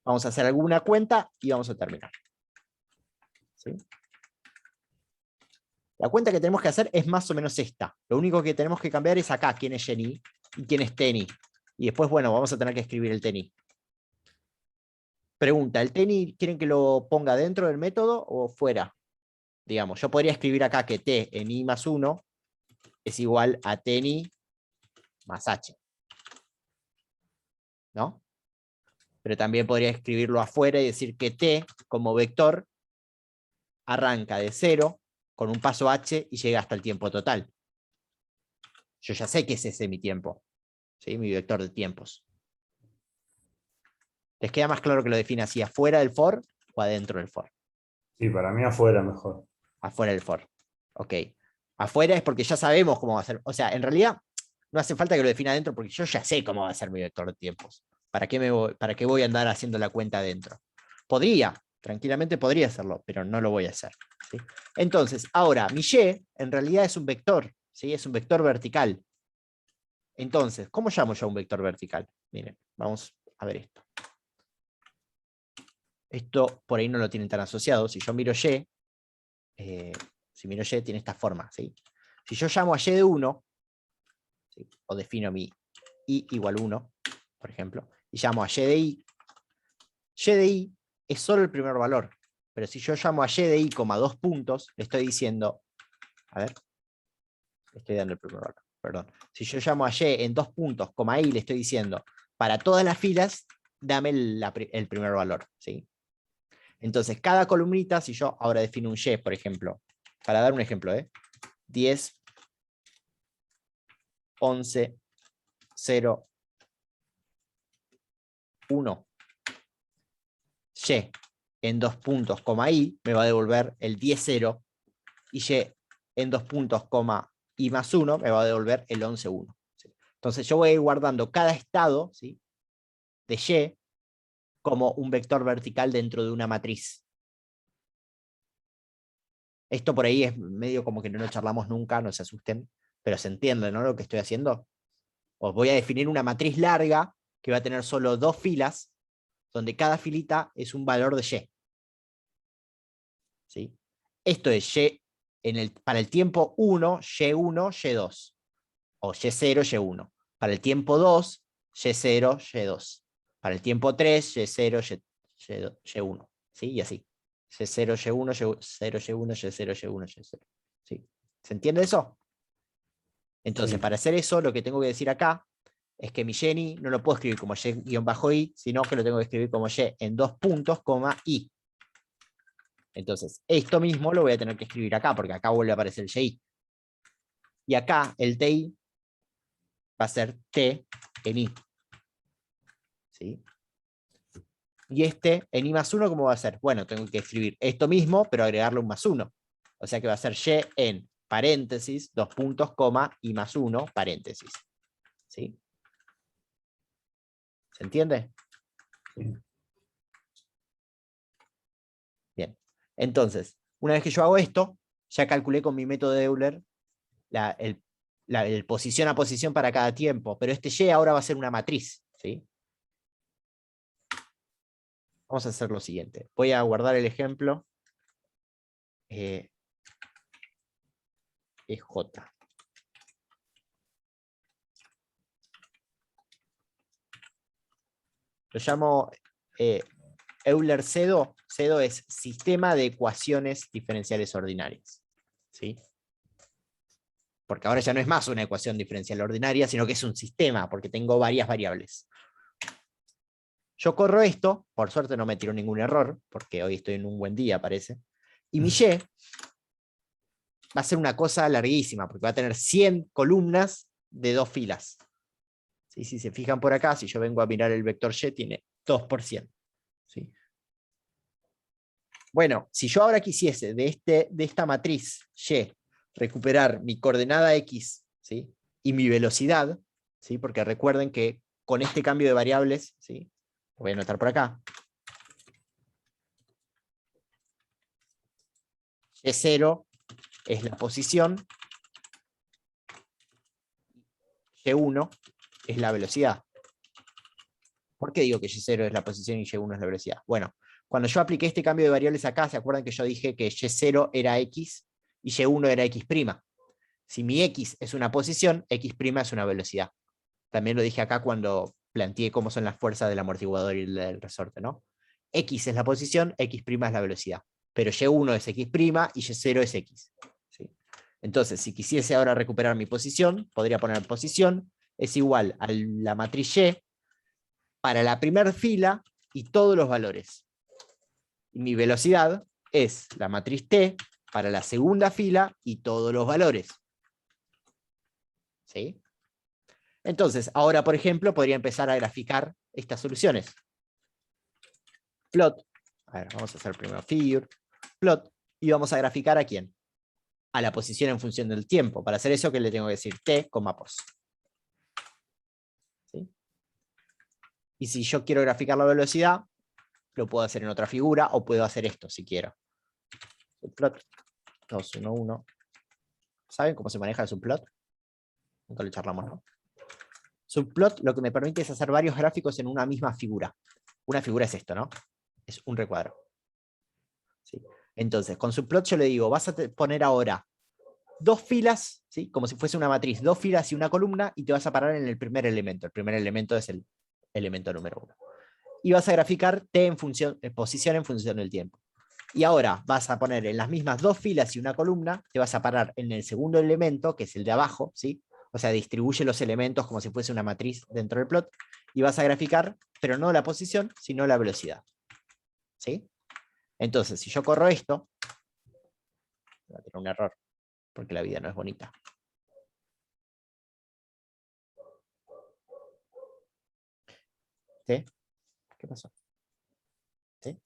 Vamos a hacer alguna cuenta y vamos a terminar. ¿Sí? La cuenta que tenemos que hacer es más o menos esta. Lo único que tenemos que cambiar es acá, quién es Jenny y quién es Tenny. Y después, bueno, vamos a tener que escribir el Tenny. Pregunta, ¿el Tenny quieren que lo ponga dentro del método o fuera? Digamos, yo podría escribir acá que t en i más 1 es igual a Tenny más h. ¿No? Pero también podría escribirlo afuera y decir que t como vector arranca de 0 con un paso h y llega hasta el tiempo total. Yo ya sé que es ese mi tiempo, ¿sí? Mi vector de tiempos. ¿Les queda más claro que lo define así, afuera del for o adentro del for? Sí, para mí afuera mejor. Afuera del for. Ok. Afuera es porque ya sabemos cómo va a ser. O sea, en realidad no hace falta que lo defina adentro porque yo ya sé cómo va a ser mi vector de tiempos. ¿Para qué voy a andar haciendo la cuenta adentro? Podría, tranquilamente podría hacerlo, pero no lo voy a hacer. ¿Sí? Entonces, ahora, mi y en realidad es un vector, ¿sí? Es un vector vertical. Entonces, ¿cómo llamo yo a un vector vertical? Miren, vamos a ver esto. Esto por ahí no lo tienen tan asociado. Si yo miro y, si miro y, tiene esta forma. ¿Sí? Si yo llamo a y de 1, ¿sí? O defino mi i igual 1, por ejemplo, y llamo a y de i es solo el primer valor. Pero si yo llamo a y de i, 2 puntos, le estoy diciendo, a ver, le estoy dando el primer valor, perdón. Si yo llamo a y en 2 puntos, i, le estoy diciendo, para todas las filas, dame el primer valor. ¿Sí? Entonces, cada columnita, si yo ahora defino un y, por ejemplo, para dar un ejemplo, 10, 11, 0, 1, y en 2 puntos, i, me va a devolver el 10, 0, y y en 2 puntos, i más 1, me va a devolver el 11, 1. ¿Sí? Entonces yo voy a ir guardando cada estado, ¿sí?, de y como un vector vertical dentro de una matriz. Esto por ahí es medio como que no lo charlamos nunca, no se asusten, pero se entiende, ¿no?, lo que estoy haciendo. Os voy a definir una matriz larga que va a tener solo 2 filas, donde cada filita es un valor de y. ¿Sí? Esto es y para el tiempo 1, y1, y2. O y0, y1. Para el tiempo 2, y0, y2. Para el tiempo 3, y0, y1. ¿Sí? Y así. Y0, y1, y0, y1, y0, y1, y0. ¿Sí? ¿Se entiende eso? Entonces, Sí. para hacer eso, lo que tengo que decir acá es que mi Jenny no lo puedo escribir como y-i, sino que lo tengo que escribir como y en 2 puntos, i. Entonces, esto mismo lo voy a tener que escribir acá, porque acá vuelve a aparecer el y. Y acá, el ti, va a ser t en i. ¿Sí? Y este en i más 1, ¿cómo va a ser? Bueno, tengo que escribir esto mismo, pero agregarle un más 1. O sea que va a ser y en paréntesis, 2 puntos, coma, i más 1, paréntesis. ¿Sí? ¿Se entiende? Sí. Bien. Entonces, una vez que yo hago esto, ya calculé con mi método de Euler el posición a posición para cada tiempo, pero este y ahora va a ser una matriz. ¿Sí? Vamos a hacer lo siguiente. Voy a guardar el ejemplo. EJ. Lo llamo Euler-Cedo. Cedo es sistema de ecuaciones diferenciales ordinarias. ¿Sí? Porque ahora ya no es más una ecuación diferencial ordinaria, sino que es un sistema, porque tengo varias variables. Yo corro esto, por suerte no me tiró ningún error, porque hoy estoy en un buen día, parece. Y mi Y va a ser una cosa larguísima, porque va a tener 100 columnas de 2 filas. ¿Sí? Si se fijan por acá, si yo vengo a mirar el vector Y, tiene 2%. ¿Sí? Bueno, si yo ahora quisiese de esta matriz Y recuperar mi coordenada X, ¿sí? Y mi velocidad, ¿sí? Porque recuerden que con este cambio de variables, ¿sí? Lo voy a anotar por acá. Y0 es la posición, Y1 es la velocidad. ¿Por qué digo que Y0 es la posición y Y1 es la velocidad? Bueno, cuando yo apliqué este cambio de variables acá, ¿se acuerdan que yo dije que Y0 era X y Y1 era X'? Si mi X es una posición, X' es una velocidad. También lo dije acá cuando planteé cómo son las fuerzas del amortiguador y del resorte, ¿no? X es la posición, X' es la velocidad. Pero Y1 es X' y Y0 es X. ¿Sí? Entonces, si quisiese ahora recuperar mi posición, podría poner posición es igual a la matriz Y para la primera fila y todos los valores. Y mi velocidad es la matriz T para la segunda fila y todos los valores. ¿Sí? Entonces, ahora, por ejemplo, podría empezar a graficar estas soluciones. Plot. A ver, vamos a hacer primero figure. Plot. Y vamos a graficar ¿a quién? A la posición en función del tiempo. Para hacer eso, ¿qué le tengo que decir? T, pos. ¿Sí? Y si yo quiero graficar la velocidad, lo puedo hacer en otra figura o puedo hacer esto si quiero. Subplot 2, 1, 1. ¿Saben cómo se maneja el subplot? Nunca lo charlamos, ¿no? Subplot lo que me permite es hacer varios gráficos en una misma figura. Una figura es esto, ¿no? Es un recuadro. ¿Sí? Entonces, con subplot yo le digo, vas a poner ahora 2 filas, ¿sí? Como si fuese una matriz, 2 filas y una columna, y te vas a parar en el primer elemento. El primer elemento es el elemento número 1. Y vas a graficar T en posición en función del tiempo. Y ahora vas a poner en las mismas 2 filas y una columna, te vas a parar en el segundo elemento, que es el de abajo, ¿sí? O sea, distribuye los elementos como si fuese una matriz dentro del plot, y vas a graficar, pero no la posición, sino la velocidad. ¿Sí? Entonces, si yo corro esto, va a tener un error, porque la vida no es bonita. ¿Sí? ¿Qué pasó? ¿Sí?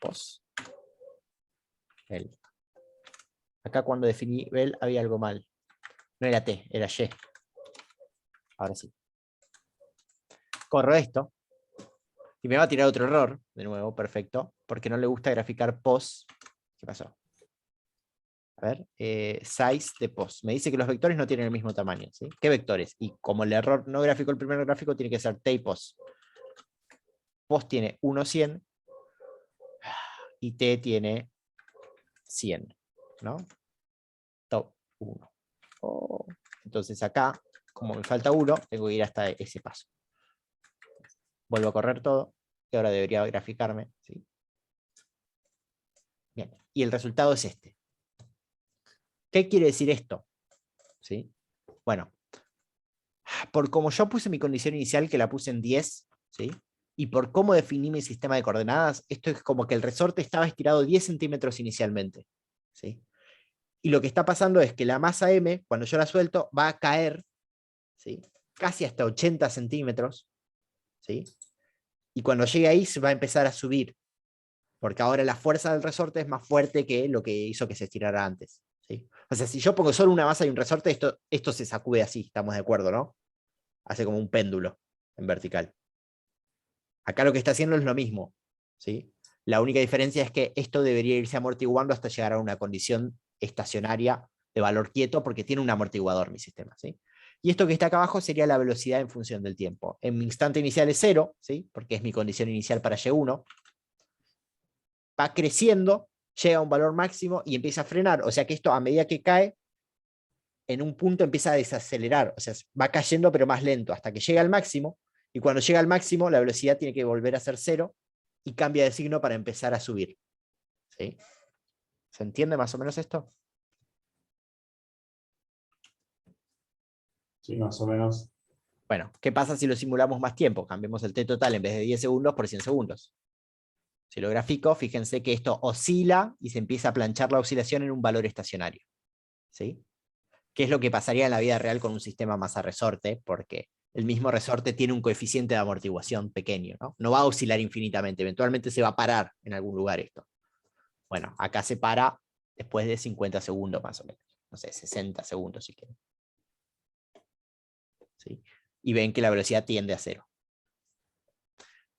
Pos. El. Acá cuando definí el había algo mal. No era T, era Y. Ahora sí. Corro esto. Y me va a tirar otro error, de nuevo, perfecto, porque no le gusta graficar pos. ¿Qué pasó? A ver, size de pos. Me dice que los vectores no tienen el mismo tamaño, ¿sí? ¿Qué vectores? Y como el error no gráfico el primer gráfico, tiene que ser T y pos. Pos tiene 1, 100 y T tiene 100, ¿no? Top 1. Oh. Entonces acá, como me falta 1, tengo que ir hasta ese paso. Vuelvo a correr todo, que ahora debería graficarme, ¿sí? Bien, y el resultado es este. ¿Qué quiere decir esto? ¿Sí? Bueno, por como yo puse mi condición inicial, que la puse en 10, ¿sí? Y por cómo definí mi sistema de coordenadas, esto es como que el resorte estaba estirado 10 centímetros inicialmente, ¿sí? Y lo que está pasando es que la masa M, cuando yo la suelto, va a caer, ¿sí?, casi hasta 80 centímetros, ¿sí? Y cuando llegue ahí se va a empezar a subir, porque ahora la fuerza del resorte es más fuerte que lo que hizo que se estirara antes, ¿sí? O sea, si yo pongo solo una masa y un resorte, esto se sacude así, estamos de acuerdo, ¿no? Hace como un péndulo en vertical. Acá lo que está haciendo es lo mismo, ¿sí? La única diferencia es que esto debería irse amortiguando hasta llegar a una condición estacionaria de valor quieto, porque tiene un amortiguador mi sistema, ¿sí? Y esto que está acá abajo sería la velocidad en función del tiempo. En mi instante inicial es 0, ¿sí?, porque es mi condición inicial para Y1. Va creciendo, llega a un valor máximo y empieza a frenar. O sea que esto, a medida que cae, en un punto empieza a desacelerar. O sea, va cayendo pero más lento hasta que llega al máximo. Y cuando llega al máximo, la velocidad tiene que volver a ser 0 y cambia de signo para empezar a subir, ¿sí? ¿Se entiende más o menos esto? Sí, más o menos. Bueno, ¿qué pasa si lo simulamos más tiempo? Cambiemos el t total en vez de 10 segundos por 100 segundos. Si lo grafico, fíjense que esto oscila y se empieza a planchar la oscilación en un valor estacionario, ¿sí? ¿Qué es lo que pasaría en la vida real con un sistema masa-resorte? Porque el mismo resorte tiene un coeficiente de amortiguación pequeño, ¿no? No va a oscilar infinitamente, eventualmente se va a parar en algún lugar esto. Bueno, acá se para después de 50 segundos más o menos, no sé, 60 segundos si quieren, ¿sí? Y ven que la velocidad tiende a 0.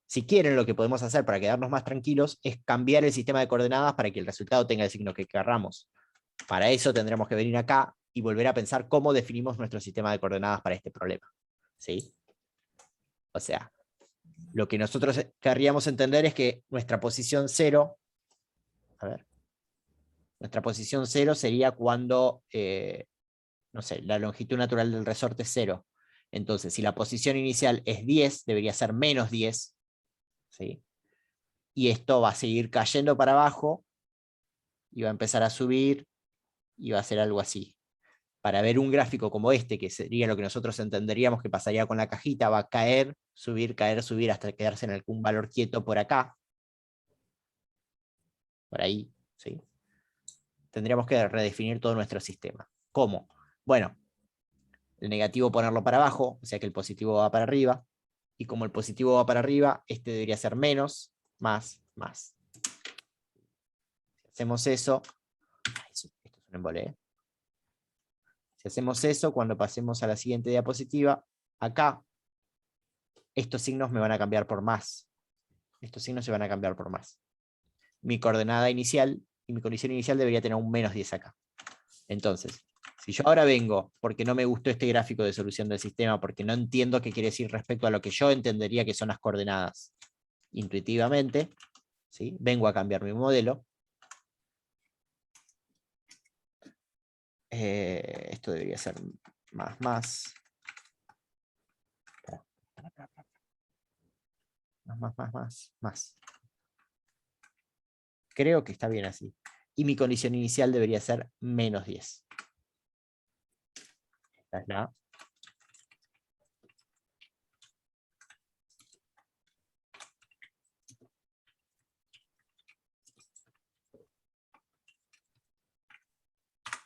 Si quieren, lo que podemos hacer para quedarnos más tranquilos es cambiar el sistema de coordenadas para que el resultado tenga el signo que querramos. Para eso tendremos que venir acá y volver a pensar cómo definimos nuestro sistema de coordenadas para este problema, ¿sí? O sea, lo que nosotros querríamos entender es que nuestra posición 0, a ver, nuestra posición 0 sería cuando, no sé, la longitud natural del resorte es 0. Entonces, si la posición inicial es 10, debería ser menos 10, ¿sí? Y esto va a seguir cayendo para abajo y va a empezar a subir y va a ser algo así. Para ver un gráfico como este, que sería lo que nosotros entenderíamos que pasaría con la cajita, va a caer, subir hasta quedarse en algún valor quieto por acá, por ahí, ¿sí? Tendríamos que redefinir todo nuestro sistema. ¿Cómo? Bueno, el negativo ponerlo para abajo, o sea que el positivo va para arriba, y como el positivo va para arriba, este debería ser menos, más, más. Si hacemos eso, esto es un embole, ¿eh? Si hacemos eso, cuando pasemos a la siguiente diapositiva, acá, estos signos me van a cambiar por más. Estos signos se van a cambiar por más. Mi coordenada inicial y mi condición inicial debería tener un menos 10 acá. Entonces, si yo ahora vengo, porque no me gustó este gráfico de solución del sistema, porque no entiendo qué quiere decir respecto a lo que yo entendería que son las coordenadas intuitivamente, ¿sí?, vengo a cambiar mi modelo. Esto debería ser más, más. Más. Creo que está bien así. Y mi condición inicial debería ser menos 10. Esta es la...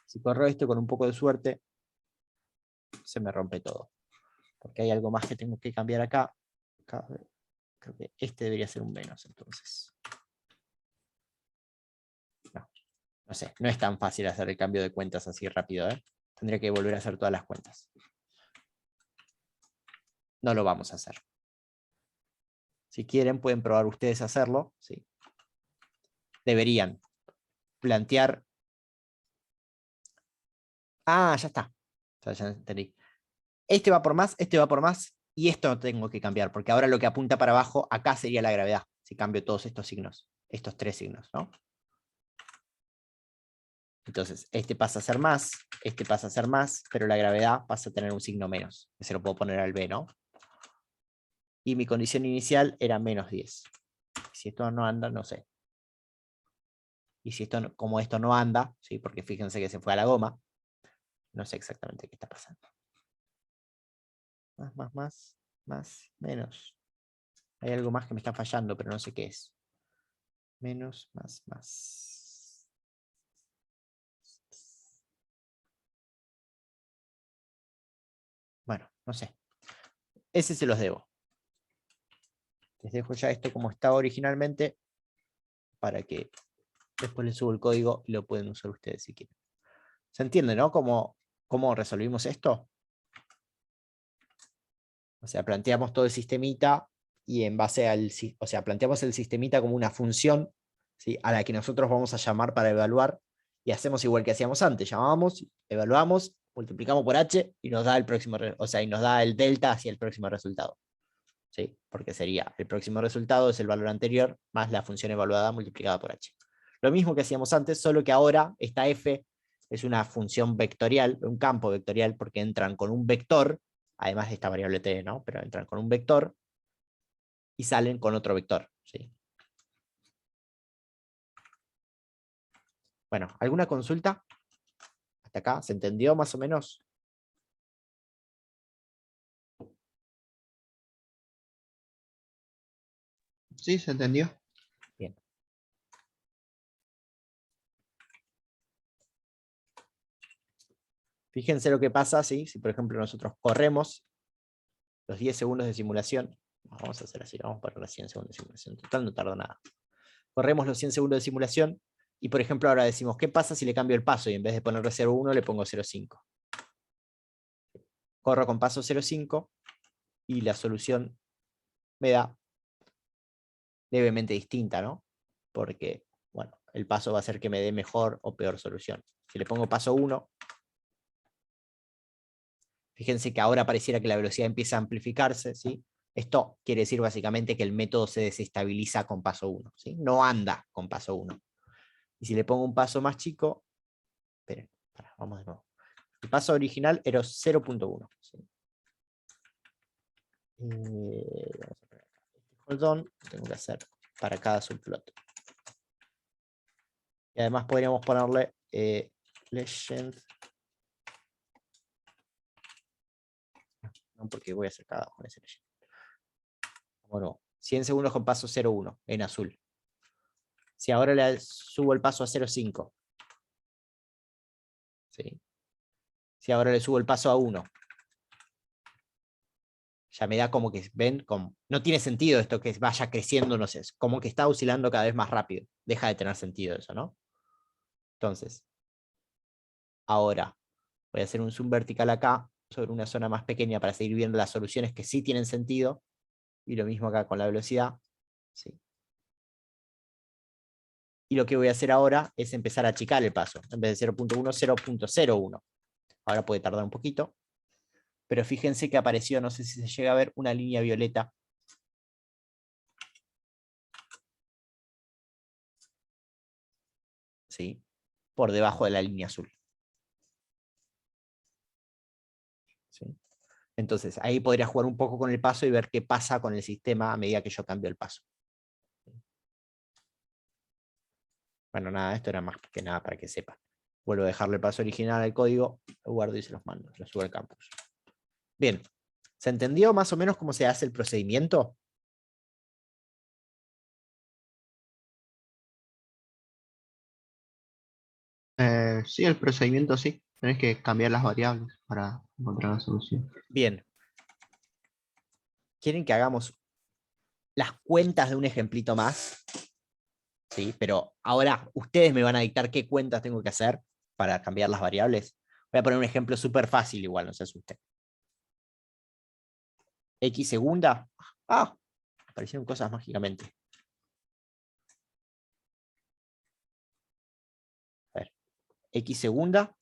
Si corro esto con un poco de suerte, se me rompe todo. Porque hay algo más que tengo que cambiar acá. Creo que este debería ser un menos, entonces. No sé, no es tan fácil hacer el cambio de cuentas así rápido, ¿eh? Tendría que volver a hacer todas las cuentas. No lo vamos a hacer. Si quieren, pueden probar ustedes hacerlo, ¿sí? Deberían plantear... Ah, ya está. Ya entendí. Este va por más, este va por más, y esto no tengo que cambiar, porque ahora lo que apunta para abajo, acá sería la gravedad, si cambio todos estos signos, estos tres signos, ¿no? Entonces, este pasa a ser más, este pasa a ser más, pero la gravedad pasa a tener un signo menos, que se lo puedo poner al B, ¿no? Y mi condición inicial era menos 10. Si esto no anda, no sé. Y si esto, como esto no anda, ¿sí?, porque fíjense que se fue a la goma, no sé exactamente qué está pasando. Más, menos. Hay algo más que me está fallando, pero no sé qué es. Menos, más. No sé. Ese se los debo. Les dejo ya esto como estaba originalmente para que después les subo el código y lo pueden usar ustedes si quieren. ¿Se entiende, no? ¿Cómo resolvimos esto? O sea, planteamos todo el sistemita y en base al... O sea, planteamos el sistemita como una función, ¿sí?, a la que nosotros vamos a llamar para evaluar y hacemos igual que hacíamos antes. Llamamos, evaluamos, multiplicamos por h y nos da el próximo, o sea, y nos da el delta hacia el próximo resultado. ¿Sí? Porque sería el próximo resultado es el valor anterior más la función evaluada multiplicada por h. Lo mismo que hacíamos antes, solo que ahora esta f es una función vectorial, un campo vectorial, porque entran con un vector, además de esta variable t, ¿no? Pero entran con un vector y salen con otro vector. ¿Sí? Bueno, ¿alguna consulta? ¿Hasta acá? ¿Se entendió más o menos? Sí, se entendió. Bien. Fíjense lo que pasa, ¿sí? Si por ejemplo nosotros corremos los 10 segundos de simulación, vamos a hacer así, vamos a poner los 100 segundos de simulación, total no tarda nada. Corremos los 100 segundos de simulación y por ejemplo ahora decimos, ¿qué pasa si le cambio el paso? Y en vez de ponerle 0,1 le pongo 0,5. Corro con paso 0,5 y la solución me da levemente distinta, ¿no? Porque, bueno, el paso va a hacer que me dé mejor o peor solución. Si le pongo paso 1, fíjense que ahora pareciera que la velocidad empieza a amplificarse, ¿sí? Esto quiere decir básicamente que el método se desestabiliza con paso 1, ¿sí? No anda con paso 1. Y si le pongo un paso más chico, esperen, vamos de nuevo. El paso original era 0,1. ¿Sí? Vamos a poner acá. Hold on, lo tengo que hacer para cada subplot. Y además podríamos ponerle legend. No, porque voy a hacer cada con ese legend. Bueno, 100 segundos con paso 0,1 en azul. Si ahora le subo el paso a 0,5. ¿Sí? Si ahora le subo el paso a 1. Ya me da como que, ven, no tiene sentido esto que vaya creciendo, no sé, como que está oscilando cada vez más rápido. Deja de tener sentido eso, ¿no? Entonces, ahora voy a hacer un zoom vertical acá sobre una zona más pequeña para seguir viendo las soluciones que sí tienen sentido. Y lo mismo acá con la velocidad. ¿Sí? Y lo que voy a hacer ahora es empezar a achicar el paso. En vez de 0,1, 0,01. Ahora puede tardar un poquito. Pero fíjense que apareció, no sé si se llega a ver, una línea violeta. ¿Sí? Por debajo de la línea azul. ¿Sí? Entonces, ahí podría jugar un poco con el paso y ver qué pasa con el sistema a medida que yo cambio el paso. Bueno, nada, esto era más que nada para que sepan. Vuelvo a dejarle el paso original al código, lo guardo y se los mando, lo subo al campus. Bien, ¿se entendió más o menos cómo se hace el procedimiento? Sí, el procedimiento sí. Tenés que cambiar las variables para encontrar la solución. Bien. ¿Quieren que hagamos las cuentas de un ejemplito más? Sí, pero ahora ustedes me van a dictar qué cuentas tengo que hacer para cambiar las variables. Voy a poner un ejemplo súper fácil igual, no se asusten. X segunda. Ah, aparecieron cosas mágicamente. A ver. X segunda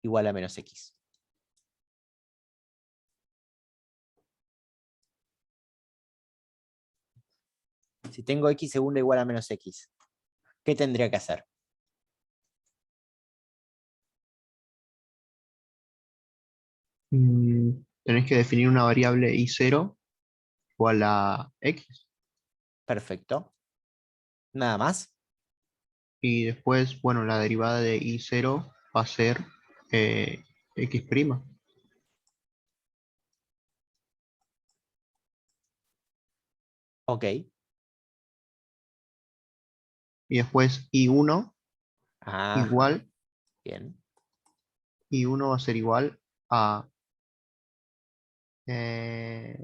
igual a menos X. Si tengo X segunda igual a menos X, ¿qué tendría que hacer? Tenés que definir una variable i0 igual a x. Perfecto. Nada más. Y después, bueno, la derivada de i0 va a ser x'. Ok. Y después i1 Ajá. igual, Bien. i1 va a ser igual a Eh,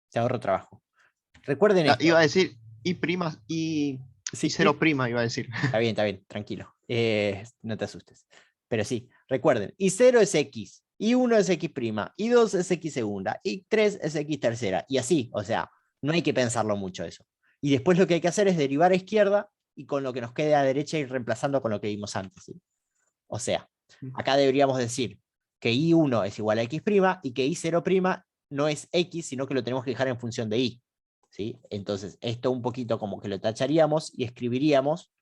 Se ahorro trabajo. Recuerden esto. iba a decir y primas y Sí, cero prima, iba a decir. está bien, tranquilo. No te asustes. Pero sí, recuerden, y0 es x, y1 es x prima, y2 es x segunda, y3 es x tercera, y así, o sea, no hay que pensarlo mucho eso. Y después lo que hay que hacer es derivar a izquierda y con lo que nos quede a derecha ir reemplazando con lo que vimos antes, ¿sí? O sea, acá deberíamos decir que y1 es igual a x prima y que y0 prima no es x, sino que lo tenemos que dejar en función de y. ¿Sí? Entonces, esto un poquito como que lo tacharíamos y escribiríamos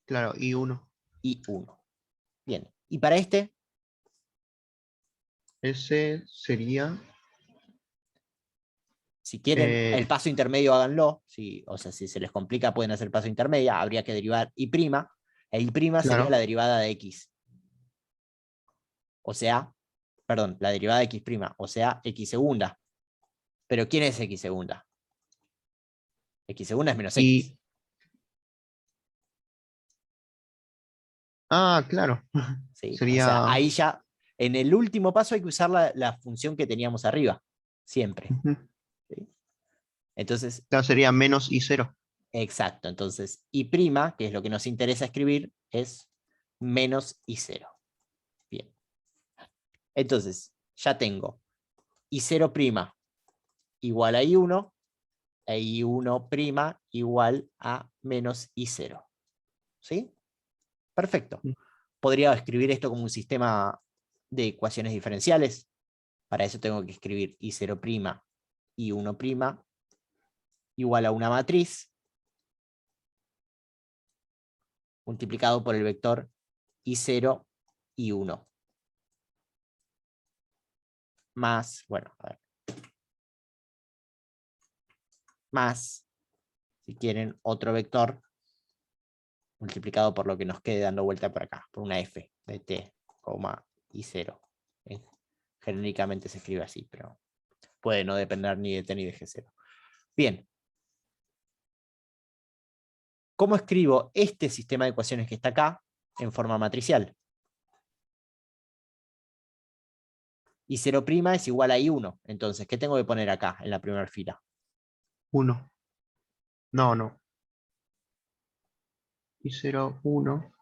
Claro, y 1. y1. Bien, y para este, Ese sería. si quieren el paso intermedio, háganlo. Si, o sea, si se les complica, pueden hacer paso intermedia. Habría que derivar y prima. E y prima sería Claro. la derivada de x. O sea, perdón, la derivada de x prima. O sea, x segunda. Pero ¿quién es x segunda? X segunda es menos x. Y. Claro. ¿Sí? O sea, Sería. ahí ya, en el último paso hay que usar la función que teníamos arriba. Siempre. Ujú. ¿Sí? Entonces, Claro, sería menos y 0. exacto. Entonces, y prima, que es lo que nos interesa escribir, es menos y0. Bien. Entonces, ya tengo y0 prima igual a i1 e i1 prima igual a menos i0. ¿Sí? Perfecto. Podría escribir esto como un sistema de ecuaciones diferenciales. Para eso tengo que escribir i0 prima, i1 prima igual a una matriz multiplicado por el vector i0, i1. Más, bueno, a ver. Más, si quieren, otro vector multiplicado por lo que nos quede dando vuelta por acá, por una f de t, i0. Genéricamente se escribe así, pero puede no depender ni de t ni de g0. Bien. ¿Cómo escribo este sistema de ecuaciones que está acá en forma matricial? I0' es igual a I1. Entonces, ¿qué tengo que poner acá en la primera fila? 1. No, no. Y 0, 1.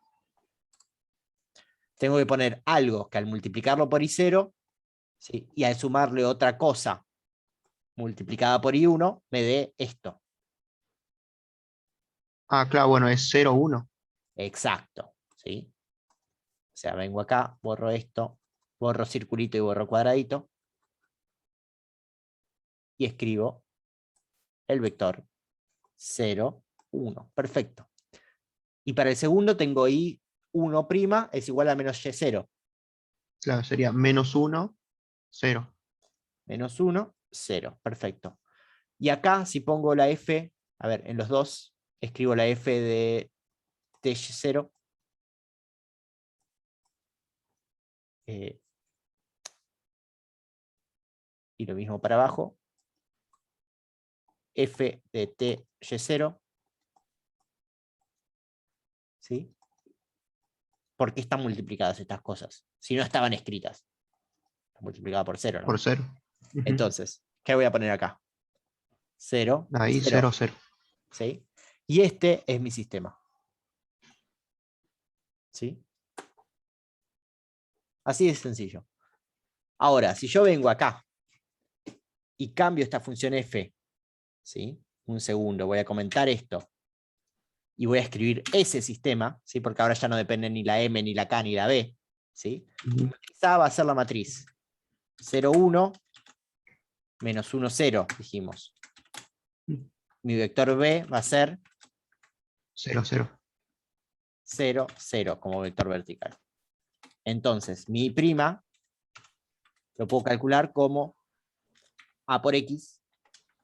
Tengo que poner algo que al multiplicarlo por I0, ¿sí? Y al sumarle otra cosa multiplicada por I1, me dé esto. Claro, bueno, es 0, 1. Exacto. ¿Sí? O sea, vengo acá, borro esto, borro circulito y borro cuadradito. Y escribo el vector 0, 1. Perfecto. Y para el segundo tengo I1' es igual a menos Y0. Claro, sería menos 1, 0. Menos 1, 0. Perfecto. Y acá, si pongo la f, a ver, en los dos, escribo la f de T0. Y lo mismo para abajo. F de Ty0. ¿Sí? ¿Por qué están multiplicadas estas cosas? Si no estaban escritas. Está multiplicada por 0, Por ¿no? 0. Entonces, ¿qué voy a poner acá? 0, Ahí 0. 0, 0. ¿Sí? Y este es mi sistema. ¿Sí? Así de sencillo. Ahora, si yo vengo acá y cambio esta función f, ¿sí? Un segundo, voy a comentar esto. Y voy a escribir ese sistema, ¿sí? Porque ahora ya no depende ni la m, ni la k, ni la b. ¿Sí? Esa va a ser la matriz 0, 1, menos 1, 0, dijimos. Mi vector b va a ser 0, 0. 0, 0 como vector vertical. Entonces, mi prima lo puedo calcular como a por x,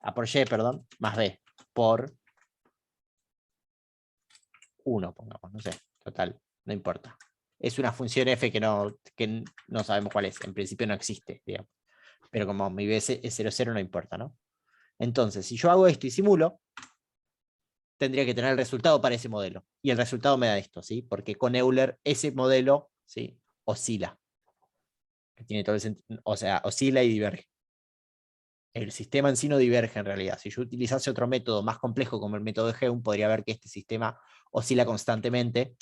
a por y, perdón, más b por 1, pongamos, no sé, total, no importa. Es una función f que no sabemos cuál es, en principio no existe, digamos. Pero como mi b es 0, 0, no importa, ¿no? Entonces, si yo hago esto y simulo, tendría que tener el resultado para ese modelo. Y el resultado me da esto, ¿sí? Porque con Euler ese modelo ¿sí? Oscila. Que tiene todo o sea, oscila y diverge. El sistema en sí no diverge en realidad. Si yo utilizase otro método más complejo como el método de Heum, podría ver que este sistema oscila constantemente,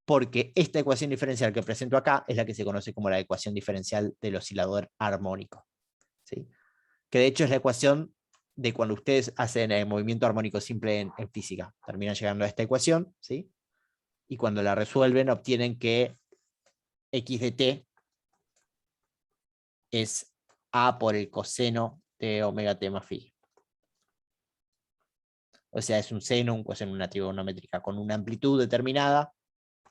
porque esta ecuación diferencial que presento acá es la que se conoce como la ecuación diferencial del oscilador armónico, ¿sí? Que de hecho es la ecuación de cuando ustedes hacen el movimiento armónico simple en física. Terminan llegando a esta ecuación, ¿sí? Y cuando la resuelven obtienen que x de t es a por el coseno de omega t más phi. O sea, es un seno, un coseno, una trigonométrica con una amplitud determinada.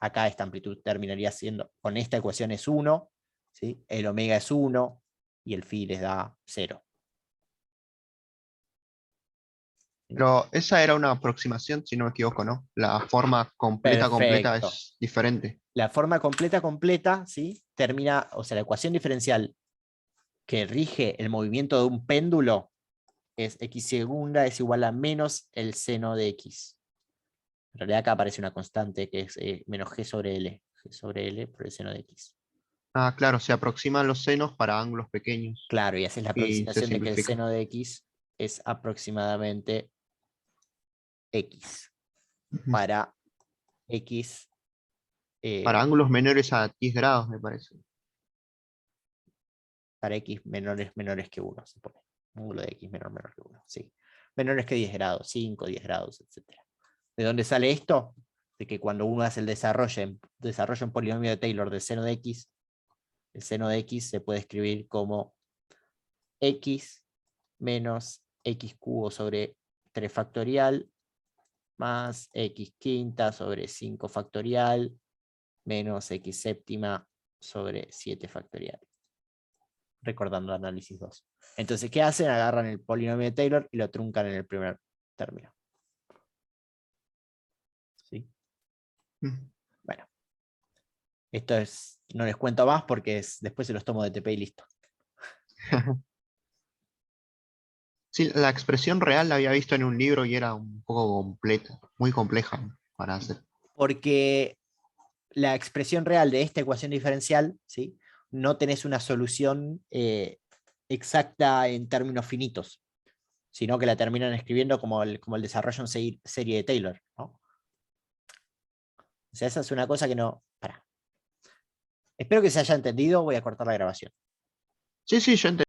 Acá esta amplitud terminaría siendo, con esta ecuación es 1, ¿sí? El omega es 1 y el phi les da 0. Pero esa era una aproximación, si no me equivoco, ¿no? La forma completa Perfecto. es diferente. La forma completa, ¿sí? Termina, o sea, la ecuación diferencial que rige el movimiento de un péndulo es x segunda es igual a menos el seno de x. En realidad acá aparece una constante que es menos g sobre L por el seno de x. Ah, claro, se aproximan los senos para ángulos pequeños Claro, y haces la y se aproximación de que el simplifica. seno de x es aproximadamente x Ujú. para x, Para eh, ángulos menores a 10 grados, me parece. para x menores que 1, se pone. Ángulo de x menor que 1, sí. Menores que 10 grados, 5, 10 grados, etc. ¿De dónde sale esto? De que cuando uno hace el desarrollo en polinomio de Taylor del seno de x, el seno de x se puede escribir como x menos x cubo sobre 3 factorial más x quinta sobre 5 factorial menos x séptima sobre 7 factorial. Recordando el análisis 2. Entonces, ¿qué hacen? Agarran el polinomio de Taylor y lo truncan en el primer término. ¿Sí? Mm. Bueno, esto es, no les cuento más porque después se los tomo de TP y listo. Sí, la expresión real la había visto en un libro y era un poco completa, muy compleja para hacer. Porque la expresión real de esta ecuación diferencial, ¿sí? No tenés una solución exacta en términos finitos, sino que la terminan escribiendo como el desarrollo en serie de Taylor, ¿no? O sea, esa es una cosa que no... Espero que se haya entendido, voy a cortar la grabación. Sí, sí, yo